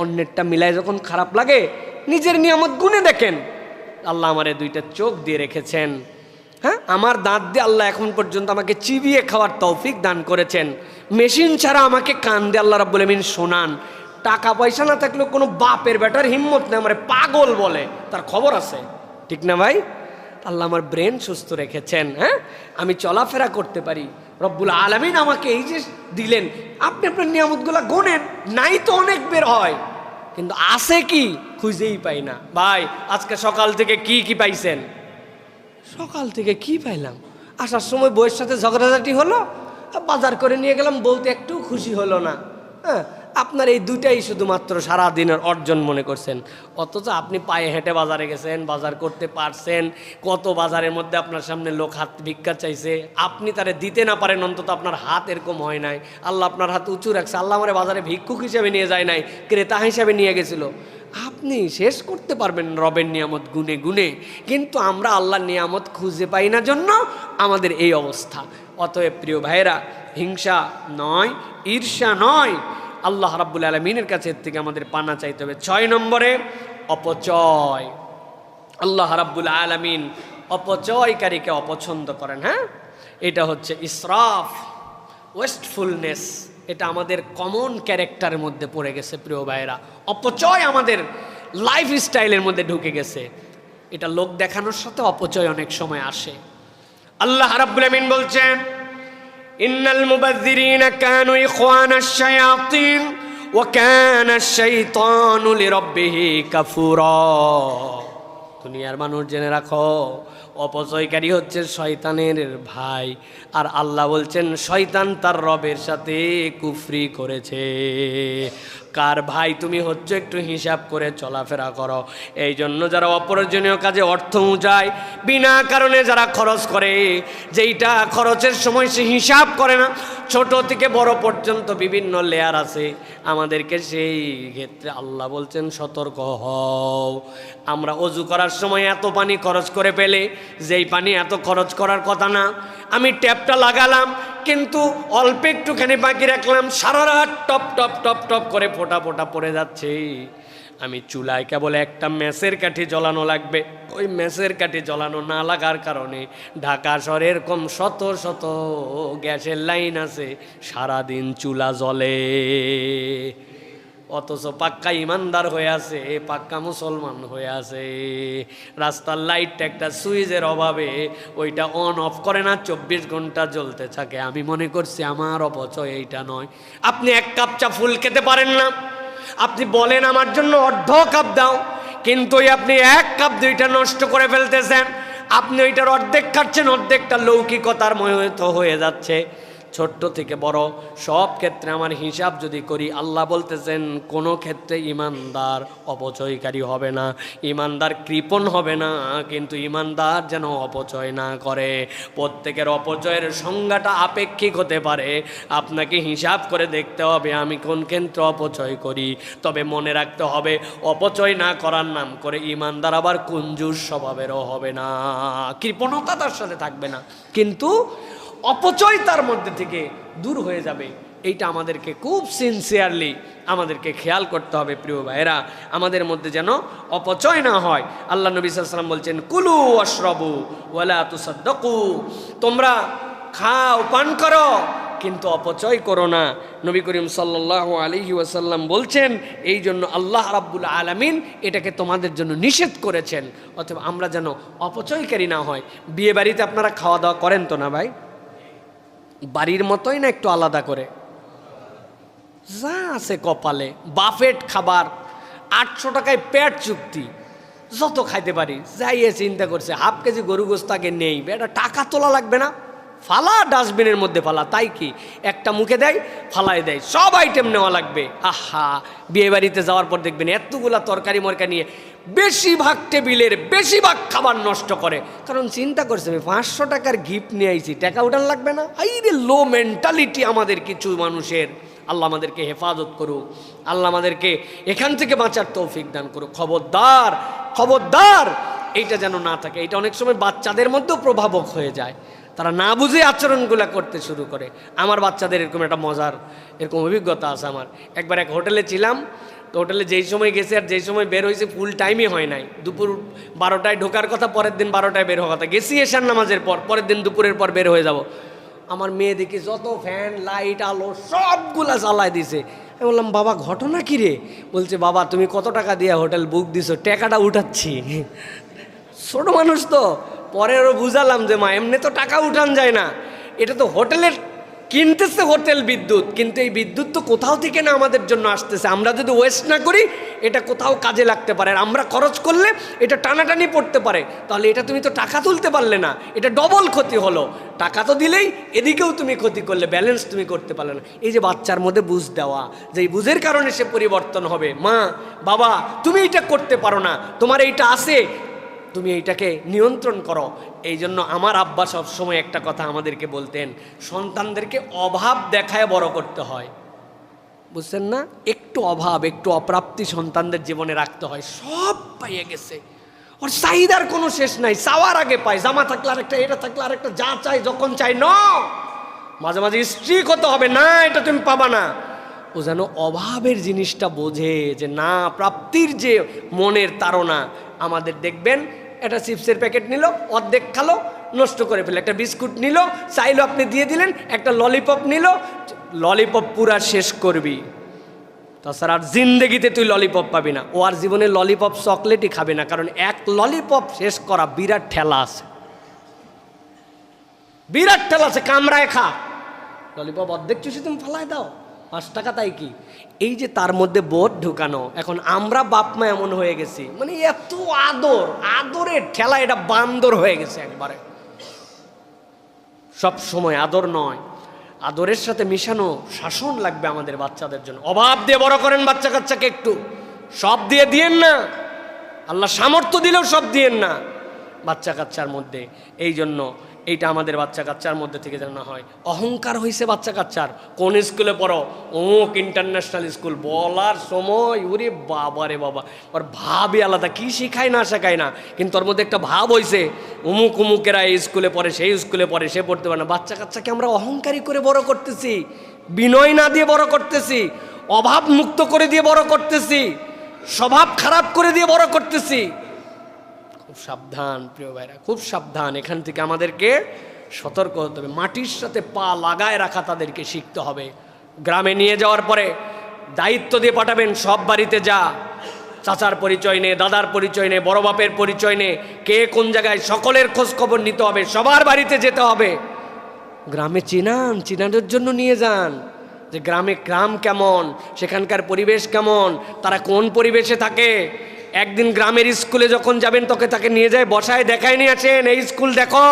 অন্যেরটা মিলায় যখন খারাপ লাগে নিজের নিয়ামত গুণে দেখেন। আল্লাহ আমারে 2টা চোখ দিয়ে রেখেছেন, হ্যাঁ, আমার দাঁত দিয়ে আল্লাহ এখন পর্যন্ত আমাকে চিবিয়ে খাওয়ার তৌফিক দান করেছেন। মেশিন ছাড়া আমাকে কান দিয়ে আল্লাহ রাব্বুল আমিন শোনান। টাকা পয়সা না থাকলেও কোনো বাপের বেটার হিম্মত নেই আমারে পাগল বলে, তার খবর আছে, ঠিক না ভাই? আল্লাহ আমার ব্রেন সুস্থ রেখেছেন, হ্যাঁ, আমি চলাফেরা করতে পারি। রব্বুল আলামিন আমাকে এই যে দিলেন, আপনি আপনার নিয়ামতগুলা গোনেন, নাই তো অনেক বের হয়, কিন্তু আছে কি খুঁজেই পাই না। ভাই আজকে সকাল থেকে কি পাইছেন? সকাল থেকে কি পাইলাম? আসার সময় বউয়ের সাথে ঝগড়াঝাটি হলো, বাজার করে নিয়ে গেলাম, বলতে একটু খুশি হলো না। হ্যাঁ, আপনার এই 2টাই শুধুমাত্র সারা দিনের অর্জন মনে করছেন, অথচ আপনি পায়ে হেঁটে বাজারে গেছেন, বাজার করতে পারছেন। কত বাজারের মধ্যে আপনার সামনে লোক হাত ভিক্ষা চাইছে, আপনি তারে দিতে না পারেন, অন্তত আপনার হাত এরকম হয় নাই। আল্লাহ আপনার হাত উঁচু রাখছে, আল্লাহ আমার বাজারে ভিক্ষুক হিসেবে নিয়ে যায় নাই, ক্রেতা হিসাবে নিয়ে গেছিল। আপনি শেষ করতে পারবেন রবের নিয়ামত গুনে গুনে, কিন্তু আমরা আল্লাহর নিয়ামত খুঁজে পাই না, জন্য আমাদের এই অবস্থা। অতএব প্রিয় ভাইয়েরা, হিংসা নয়, ঈর্ষা নয়, আল্লাহ রাব্বুল আলামিনের কাছে এর থেকে আমাদের পানা চাইতে হবে। 6 নম্বরে, অপচয়। আল্লাহ রাব্বুল আলামিন অপচয়কারীকে অপছন্দ করেন। হ্যাঁ, এটা হচ্ছে ইসরাফ, ওয়েস্টফুলনেস, এটা আমাদের কমন ক্যারেক্টারের মধ্যে পড়ে গেছে প্রিয় ভাইয়েরা। অপচয় আমাদের লাইফ স্টাইলের মধ্যে ঢুকে গেছে। এটা লোক দেখানোর সাথে অপচয় অনেক সময় আসে। আল্লাহ রাব্বুল আলামিন বলছেন ইন্নাল মুবাযযিরিনা কানু ইখওয়ানাশ শায়াতিন ওয়া কানাশ শাইতানু লিরাব্বিহি কাফুরা। দুনিয়ার মানুষ জেনে রাখো, অপচয়কারী হচ্ছে শয়তানের ভাই, আর আল্লাহ বলছেন শয়তান তার রবের সাথে কুফরি করেছে। কার ভাই তুমি হচ্ছে একটু হিসাব করে চলাফেরা করো। এই জন্য যারা অপ্রয়োজনীয় কাজে অর্থ উজায়, বিনা কারণে যারা খরচ করে, যেইটা খরচের সময় সে হিসাব করে না, ছোট থেকে বড় পর্যন্ত বিভিন্ন লেয়ার আছে, আমাদেরকে সেই ক্ষেত্রে আল্লাহ বলছেন সতর্ক হও। আমরা অজু করার সময় এত পানি খরচ করে ফেলে, যেই পানি এত খরচ করার কথা না। আমি ট্যাপটা লাগালাম, কিন্তু অল্প একটুখানি বাকি রাখলাম, সারা রাত টপ টপ টপ টপ করে ফোঁটা ফোঁটা পড়ে যাচ্ছে। আমি চুলায় কেবল একটা ম্যাচের কাঠি জ্বলানো লাগবে, ওই ম্যাচের কাঠি জ্বলানো না লাগার কারণে ঢাকা শহরে এরকম শত শত গ্যাসের লাইন আছে, সারাদিন চুলা জ্বলে, অথচ পাক্কা ইমানদার হয়ে আছে, পাক্কা মুসলমান হয়ে আছে। রাস্তার লাইটটা একটা সুইচের অভাবে ওইটা অন অফ করে না, 24 ঘন্টা জ্বলতে থাকে। আমি মনে করছি আমার অপচয় এইটা নয়। আপনি 1 কাপ চা ফুল খেতে পারেন না, আপনি বলেন আমার জন্য অর্ধ কাপ দাও, কিন্তু আপনি 1 কাপ 2টা নষ্ট করে ফেলতেছেন। আপনি ওইটার অর্ধেক খাচ্ছেন, অর্ধেকটা লৌকিকতার মতো হয়ে যাচ্ছে। ছোট্ট থেকে বড় সব ক্ষেত্রে আমার হিসাব যদি করি, আল্লাহ বলতেছেন কোনো ক্ষেত্রে ইমানদার অপচয়কারী হবে না, ইমানদার কৃপণ হবে না, কিন্তু ইমানদার যেন অপচয় না করে। প্রত্যেকের অপচয়ের সংজ্ঞাটা আপেক্ষিক হতে পারে, আপনাকে হিসাব করে দেখতে হবে আমি কোন ক্ষেত্রে অপচয় করি। তবে মনে রাখতে হবে অপচয় না করার নাম করে ইমানদার আবার কঞ্জুস স্বভাবেরও হবে না, কৃপণতা তার সাথে থাকবে না, কিন্তু অপচয় তার মধ্যে থেকে দূর হয়ে যাবে। এইটা আমাদেরকে খুব সিনসিয়ারলি আমাদেরকে খেয়াল করতে হবে প্রিয় ভাইয়েরা, আমাদের মধ্যে যেন অপচয় না হয়। আল্লাহ নবী সাল্লাল্লাহু আলাইহি ওয়াসাল্লাম বলছেন কুলু ওয়াশরাবু ওয়ালা তুসাদ্দাকু, তোমরা খাও পান করো কিন্তু অপচয় করো না। নবী করিম সাল্লাল্লাহু আলাইহি ওয়াসাল্লাম বলছেন এই জন্য আল্লাহ রাব্বুল আলামিন এটাকে তোমাদের জন্য নিষেধ করেছেন, অথবা আমরা যেন অপচয়কারী না হয়। বিয়ে বাড়িতে আপনারা খাওয়া দাওয়া করেন তো না ভাই? বাড়ির মতোই না একটু আলাদা করে? যা আছে কপালে, বাফেট খাবার, 800 টাকায় পেট চুক্তি, যত খাইতে পারি। যাইয়ে চিন্তা করছে হাফ কেজি গরু গোস্ত আগে নেই, এটা টাকা তোলা লাগবে না, ফালা ডাস্টবিনের মধ্যে ফালা, তাই কি একটা মুখে দেয় ফালাই দেয়, সব আইটেম নেওয়া লাগবে। আহা, বিয়ে বাড়িতে যাওয়ার পর দেখবেন এতগুলা তরকারি মরকা নিয়ে বেশিরভাগ টেবিলের বেশিরভাগ খাবার নষ্ট করে, কারণ চিন্তা করছে আমি 500 টাকার গিফট নিয়ে আইছি, টাকা উঠান লাগবে না। এই রে লো মেন্টালিটি আমাদের কিছু মানুষের। আল্লাহ আমাদেরকে হেফাজত করুক, আল্লাহ আমাদেরকে এখান থেকে বাঁচার তৌফিক দান করুক। খবরদার খবরদার, এইটা যেন না থাকে। এটা অনেক সময় বাচ্চাদের মধ্যেও প্রভাবক হয়ে যায়, তারা না বুঝে আচরণগুলো করতে শুরু করে। আমার বাচ্চাদের এরকম একটা মজার এরকম অভিজ্ঞতা আছে আমার। একবার এক হোটেলে ছিলাম, তো হোটেলে যেই সময় গেছে আর যেই সময় বের হয়েছে ফুল টাইমই হয় নাই। দুপুর 12টায় ঢোকার কথা, পরের দিন 12টায় বের হওয়ার কথা। গেছি এশার নামাজের পর, পরের দিন দুপুরের পর বের হয়ে যাব। আমার মেয়ে দেখি যত ফ্যান লাইট আলো সবগুলা জ্বালায় দিছে। আমি বললাম বাবা ঘটনা কী রে? বলছে বাবা তুমি কত টাকা দিয়ে হোটেল বুক দিছো, টাকাটা উঠাচ্ছি। ছোট মানুষ তো, পরে আরও বুঝালাম যে মা এমনি তো টাকা উঠান যায় না, এটা তো হোটেলের কিনতেছে হোটেল বিদ্যুৎ, কিন্তু এই বিদ্যুৎ তো কোথাও থেকে না আমাদের জন্য আসতেছে। আমরা যদি ওয়েস্ট না করি এটা কোথাও কাজে লাগতে পারে, আর আমরা খরচ করলে এটা টানাটানি পড়তে পারে। তাহলে এটা তুমি তো টাকা তুলতে পারলে না, এটা ডবল ক্ষতি হলো। টাকা তো দিলেই এদিকেও তুমি ক্ষতি করলে, ব্যালেন্স তুমি করতে পারলে না। এই যে বাচ্চার মধ্যে বুঝ দেওয়া, যে এই বুঝের কারণে সে পরিবর্তন হবে। মা বাবা তুমি এটা করতে পারো না, তোমার এইটা আছে, তুমি এইটাকে নিয়ন্ত্রণ করো। এই জন্য আমার আব্বা সবসময় একটা কথা আমাদেরকে বলতেন, সন্তানদেরকে অভাব দেখায় বড় করতে হয়, বুঝছেন না? একটু অভাব একটু অপ্রাপ্তি সন্তানদের জীবনে রাখতে হয়। সব পাইয়ে গেছে, ওর চাহিদার কোনো শেষ নাই, চাওয়ার আগে পায়, জামা থাকলে আরেকটা, এটা থাকলে আরেকটা, যা চাই যখন চাই। ন মাঝে মাঝে স্ট্রিক হতে হবে, না এটা তুমি পাবা না। ও যেন অভাবের জিনিসটা বোঝে, যে না প্রাপ্তির যে মনের তাড়না। আমাদের দেখবেন একটা চিপসের প্যাকেট নিল, অর্ধেক খালো নষ্ট করে ফেলে, একটা বিস্কুট নিল চাইলো আপনি দিয়ে দিলেন, একটা ললিপপ নিল, ললিপপ পুরা শেষ করবি, তাছাড়া আর জিন্দেগিতে তুই ললিপপ পাবি না। ও আর জীবনে ললিপপ চকলেটই খাবে না, কারণ এক ললিপপ শেষ করা বিরাট ঠেলা আছে, বিরাট ঠেলা আছে, কামড়ায় খা। ললিপপ অর্ধেক চুষি তুমি ফালাই দাও, 5 টাকা, তাই কি? এই যে তার মধ্যে বোধ ঢুকানো। এখন আমরা বাপ মা এমন হয়ে গেছি, মানে এত আদর, আদরের ঠেলা এটা বান্দর হয়ে গেছে একবারে। সব সময় আদর নয়, আদরের সাথে মিশানো শাসন লাগবে আমাদের বাচ্চাদের জন্য। অভাব দিয়ে বড় করেন বাচ্চা কাচ্চাকে, একটু সব দিয়ে দিয়েন না, আল্লাহ সামর্থ্য দিলেও সব দিয়েন না বাচ্চা কাচ্চার মধ্যে। এই জন্য এইটা আমাদের বাচ্চা কাচ্চার মধ্যে থেকে যেন না হয়। অহংকার হয়েছে বাচ্চা কাচ্চার, কোন স্কুলে পড়ো, অমুক ইন্টারন্যাশনাল স্কুল, বলার সময় ওরে বাবা রে বাবা, ওর ভাবই আলাদা, কি শিখায় না শেখায় না, কিন্তু ওর মধ্যে একটা ভাব হয়েছে অমুক অমুকেরা এই স্কুলে পড়ে, সেই স্কুলে পড়ে, সে পড়তে পারে না। বাচ্চা কাচ্চাকে আমরা অহংকারী করে বড় করতেছি, বিনয় না দিয়ে বড় করতেছি, অভাব মুক্ত করে দিয়ে বড় করতেছি, স্বভাব খারাপ করে দিয়ে বড় করতেছি। খুব সাবধান প্রিয় ভাইরা, খুব সাবধান। এখান থেকে আমাদেরকে সতর্ক হতে হবে, মাটির সাথে পা লাগায় রাখা তাদেরকে শিখতে হবে। গ্রামে নিয়ে যাওয়ার পরে দায়িত্ব দিয়ে পাঠাবেন, সব বাড়িতে যা, চাচার পরিচয় নে, দাদার পরিচয় নে, বড় বাপের পরিচয় নে, কে কোন জায়গায়, সকলের খোঁজ খবর নিতে হবে, সবার বাড়িতে যেতে হবে। গ্রামে চিনানোর জন্য নিয়ে যান, যে গ্রামে গ্রাম কেমন, সেখানকার পরিবেশ কেমন, তারা কোন পরিবেশে থাকে। একদিন গ্রামের স্কুলে যখন যাবেন, তাকে নিয়ে যায় বসায় দেখায় নিয়ে আসেন, এই স্কুল দেখো,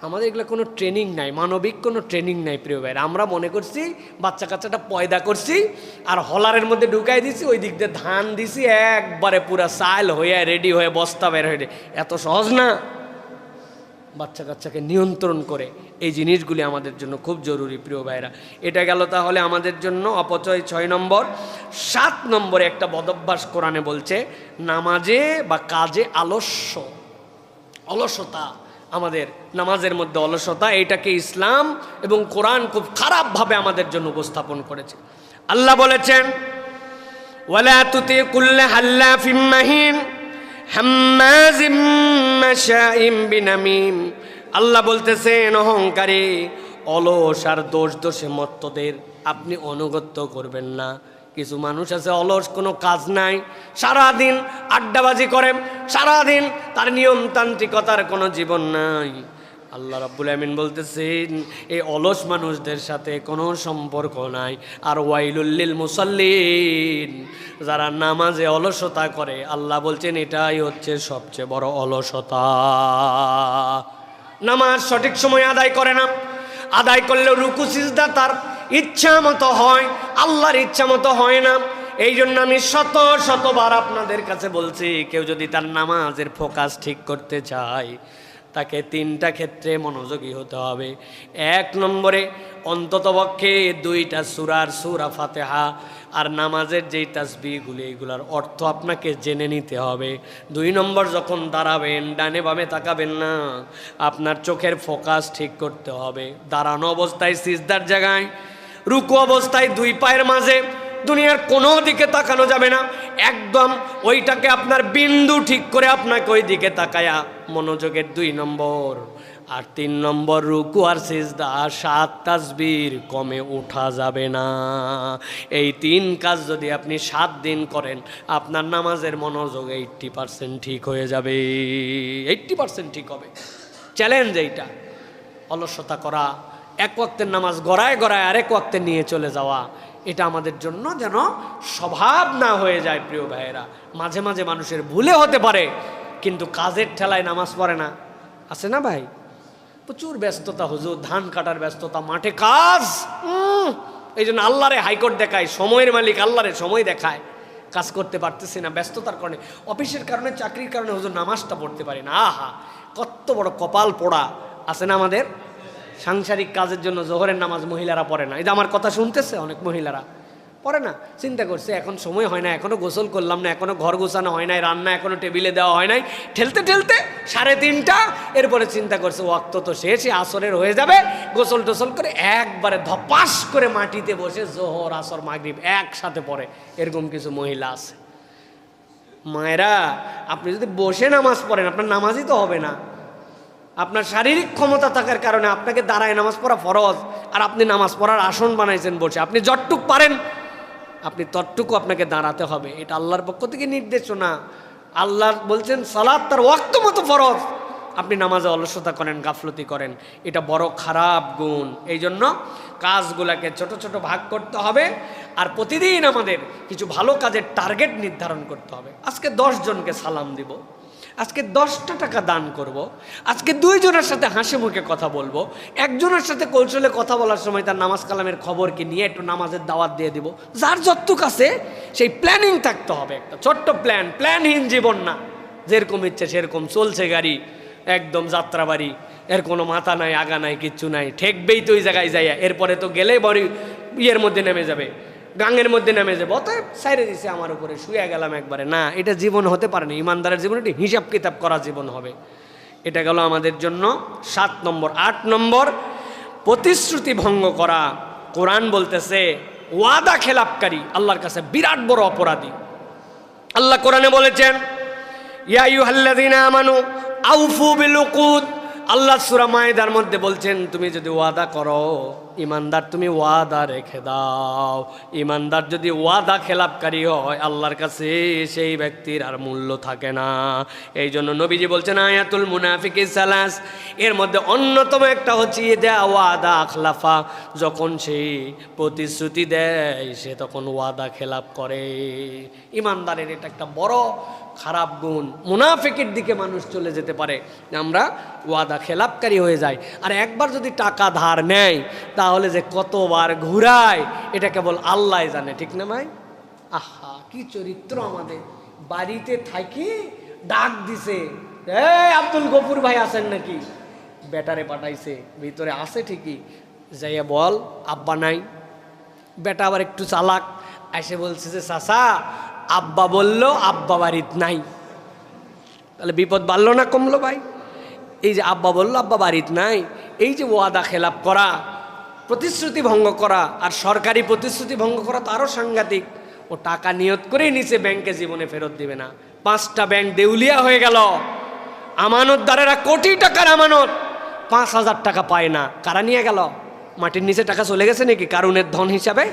আমাদের এগুলো কোনো ট্রেনিং নাই, মানবিক কোনো ট্রেনিং নাই প্রিয় ভাইরা। আমরা মনে করছি বাচ্চা কাচ্চাটা পয়দা করছি আর হলারের মধ্যে ঢুকাই দিছি, ওই দিক দিয়ে ধান দিছি, একবারে পুরা চাল হয়ে রেডি হয়ে বস্তা বের হয়ে, এত সহজ না। বাচ্চা কাচ্চাকে নিয়ন্ত্রণ করে এই জিনিসগুলি আমাদের জন্য খুব জরুরি প্রিয় ভাইরা। এটা গেল তাহলে আমাদের জন্য অপচয় 6 নম্বর। 7 নম্বরে একটা বদভ্যাস কোরআনে বলছে, নামাজে বা কাজে অলসতা। আমাদের নামাজের মধ্যে অলসতা, এইটাকে ইসলাম এবং কোরআন খুব খারাপভাবে আমাদের জন্য উপস্থাপন করেছে। আল্লাহ বলেছেন, ওয়ালা তুতি কুল্লা হাল্লাফিম মাহিন হাম্মাজিম মাশাইম বিনামিম। আল্লাহ বলতেছেন, অহংকারী, অলস আর দোষে মত্তদের আপনি অনুগত্য করবেন না। কিছু মানুষ আছে অলস, কোনো কাজ নাই, সারাদিন আড্ডাবাজি করে, সারাদিন তার নিয়মতান্ত্রিকতার কোনো জীবন নাই। আল্লাহ রাব্বুল আমিন বলতেছেন, এই অলস মানুষদের সাথে কোনো সম্পর্ক নাই। আর ওয়াইলুল লিল মুসাল্লিন, যারা নামাজে অলসতা করে, আল্লাহ বলছেন এটাই হচ্ছে সবচেয়ে বড় অলসতা। নামাজ সঠিক সময় আদায় করে না, আদায় করলেও রুকু সিজদা তার ইচ্ছা মতো হয়, আল্লাহর ইচ্ছা মতো হয় না। এই জন্য আমি শতবার আপনাদের কাছে বলছি, কেউ যদি তার নামাজের ফোকাস ঠিক করতে চায়, তাকে 3টা ক্ষেত্রে মনোযোগী হতে হবে। 1 নম্বরে অন্ততপক্ষে 2টা সূরা ফাতিহা আর নামাজের যেই তাসবিহগুলি, এগুলার অর্থ আপনাকে জেনে নিতে হবে। 2 নম্বর, যখন দাঁড়াবেন ডানে বামে তাকাবেন না, আপনার চোখের ফোকাস ঠিক করতে হবে। দাঁড়ানো অবস্থায় সিজদার জায়গায়, রুকু অবস্থায় 2 পায়ের মাঝে, দুনিয়ার কোনো দিকে তাকানো যাবে না, একদম ওইটাকে আপনার বিন্দু ঠিক করে আপনাকে ওই দিকে তাকায়া মনোযোগের 2 নম্বর। আর 3 নম্বর, রুকু আর সিজদা 7 তাসবির কমে ওঠা যাবে না। এই 3 কাজ যদি আপনি 7 দিন করেন, আপনার নামাজের মনোযোগ 80% ঠিক হয়ে যাবে, 80% ঠিক হবে। চ্যালেঞ্জ এইটা। অলসতা করা, এক ওয়াক্তের নামাজ গড়ায় আরেক ওয়াক্তে নিয়ে চলে যাওয়া, এটা আমাদের জন্য যেন স্বভাব না হয়ে যায় প্রিয় ভাইয়েরা। মাঝে মাঝে মানুষের ভুলে হতে পারে, কিন্তু কাজের ঠেলায় নামাজ পড়ে না, আছে না ভাই? প্রচুর ব্যস্ততা, হুজুর ধান কাটার ব্যস্ততা, মাঠে কাজ, এই জন্য আল্লাহরে হাইকোর্ট দেখায়, সময়ের মালিক আল্লাহরে সময় দেখায়, কাজ করতে পারতেছি না ব্যস্ততার কারণে, অফিসের কারণে, চাকরির কারণে হুজুর নামাজটা পড়তে পারি না। আহা, কত বড় কপাল পোড়া, আছে না আমাদের? সাংসারিক কাজের জন্য জোহরের নামাজ মহিলারা পড়ে না। এই যে আমার কথা শুনতেছে, অনেক মহিলারা পড়ে না, চিন্তা করছে এখন সময় হয় না, এখনো গোসল করলাম না, এখনো ঘর গোছানো হয় নাই, রান্না এখনো টেবিলে দেওয়া হয় নাই, ঠেলতে 3:30, এরপরে চিন্তা করছে ওয়াক্ত তো শেষই, আসরের হয়ে যাবে, গোসল টোসল করে একবারে ধপাস করে মাটিতে বসে জোহর আসর মাগরিব একসাথে পড়ে। এরকম কিছু মহিলা আছে। মায়েরা, আপনি যদি বসে নামাজ পড়েন, আপনার নামাজই তো হবে না। আপনার শারীরিক ক্ষমতা থাকার কারণে আপনাকে দাঁড়ায় নামাজ পড়া ফরজ, আর আপনি নামাজ পড়ার আসন বানাইছেন বসে। আপনি যতটুক পারেন আপনি ততটুকু আপনাকে দাঁড়াতে হবে, এটা আল্লাহর পক্ষ থেকে নির্দেশনা। আল্লাহ বলছেন সালাত তার ওয়াক্ত মতো ফরজ, আপনি নামাজে অলসতা করেন, গাফলতি করেন, এটা বড় খারাপ গুণ। এই জন্য কাজগুলোকে ছোট ছোট ভাগ করতে হবে, আর প্রতিদিন আমাদের কিছু ভালো কাজের টার্গেট নির্ধারণ করতে হবে। আজকে 10 জনকে সালাম দিব, আজকে 10টা টাকা দান করব, আজকে 2 জনের সাথে হাসি মুখে কথা বলবো, একজনের সাথে কৌশলে কথা বলার সময় তার নামাজ কালামের খবরকে নিয়ে একটু নামাজের দাওয়াত দিয়ে দিব। যার যতটুক আছে সেই প্ল্যানিং থাকতে হবে, একটা ছোট্ট প্ল্যানহীন জীবন না, যেরকম ইচ্ছে সেরকম চলছে গাড়ি, একদম যাত্রাবাড়ি, এর কোনো মাথা নাই, আগা নাই, কিচ্ছু নাই, ঠেকবেই তো ওই জায়গায় যাইয়া, এরপরে তো গেলে বড় ইয়ের মধ্যে নেমে যাবে, গাঙের মধ্যে নেমে যাবে, অতএব সাইরে দিছে আমার উপরে, শুয়ে গেলাম একবারে। না, এটা জীবন হতে পারে না। ইমানদারের জীবন এটি হিসাব কিতাব করা জীবন হবে। এটা গেল আমাদের জন্য 7 নম্বর। 8 নম্বর, প্রতিশ্রুতি ভঙ্গ করা। কোরআন বলতেছে ওয়াদা খেলাপকারী আল্লাহর কাছে বিরাট বড় অপরাধী। আল্লাহ কোরআনে বলেছেন, ইয়া আইয়ুহাল্লাযীনা আমানু আউফু বিল উকুদ। আল্লাহ সূরা মায়েদার মধ্যে বলছেন, তুমি যদি ওয়াদা করো, ইমানদার তুমি ওয়াদা রেখে দাও। ইমানদার যদি ওয়াদা খেলাপকারী হয়, আল্লাহর কাছে সেই ব্যক্তির আর মূল্য থাকে না। এই জন্য নবীজি বলছেন আয়াতুল মুনাফিকি সালাস, এর মধ্যে অন্যতম একটা হচ্ছে ইদা ওয়াদা আখলাফা, যখন সেই প্রতিশ্রুতি দেয় সে তখন ওয়াদা খেলাপ করে। ইমানদারের এটা একটা বড় খারাপ গুণ, মুনাফিকের দিকে মানুষ চলে যেতে পারে, আমরা ওয়াদা খেলাপকারী হয়ে যাই। আর একবার যদি টাকা ধার নেয় তাহলে যে কতবার ঘুরায় এটা কেবল আল্লাহ জানে, ঠিক না ভাই? আহা কি চরিত্র আমাদের! বাড়িতে থাকি ডাক দিছে, এই আব্দুল গফুর ভাই আছেন নাকি? বেটারে পাঠাইছে, ভিতরে আছে ঠিকই, যাইয়া বল আব্বা নাই। বেটা আবার একটু চালাক, এসে বলছে যে চাচা আব্বা বলল আব্বা বাড়িতে নাই। তাহলে বিপদ বাড়লো না কমলো ভাই? এই যে আব্বা বলল আব্বা বাড়িতে নাই, এই যে ওয়াদা খেলাপ করা, প্রতিশ্রুতি ভঙ্গ করা, আর সরকারি প্রতিশ্রুতি ভঙ্গ করা তো আরও সাংঘাতিক। ও টাকা নিয়ত করেই নিচে ব্যাংকে জীবনে ফেরত দিবে না। 5টা ব্যাংক দেউলিয়া হয়ে গেল, আমানতদারেরা কোটি টাকার আমানত 5,000 টাকা পায় না। কারা নিয়ে গেল? মাটির নিচে টাকা চলে গেছে নাকি কারুনের ধন হিসাবে?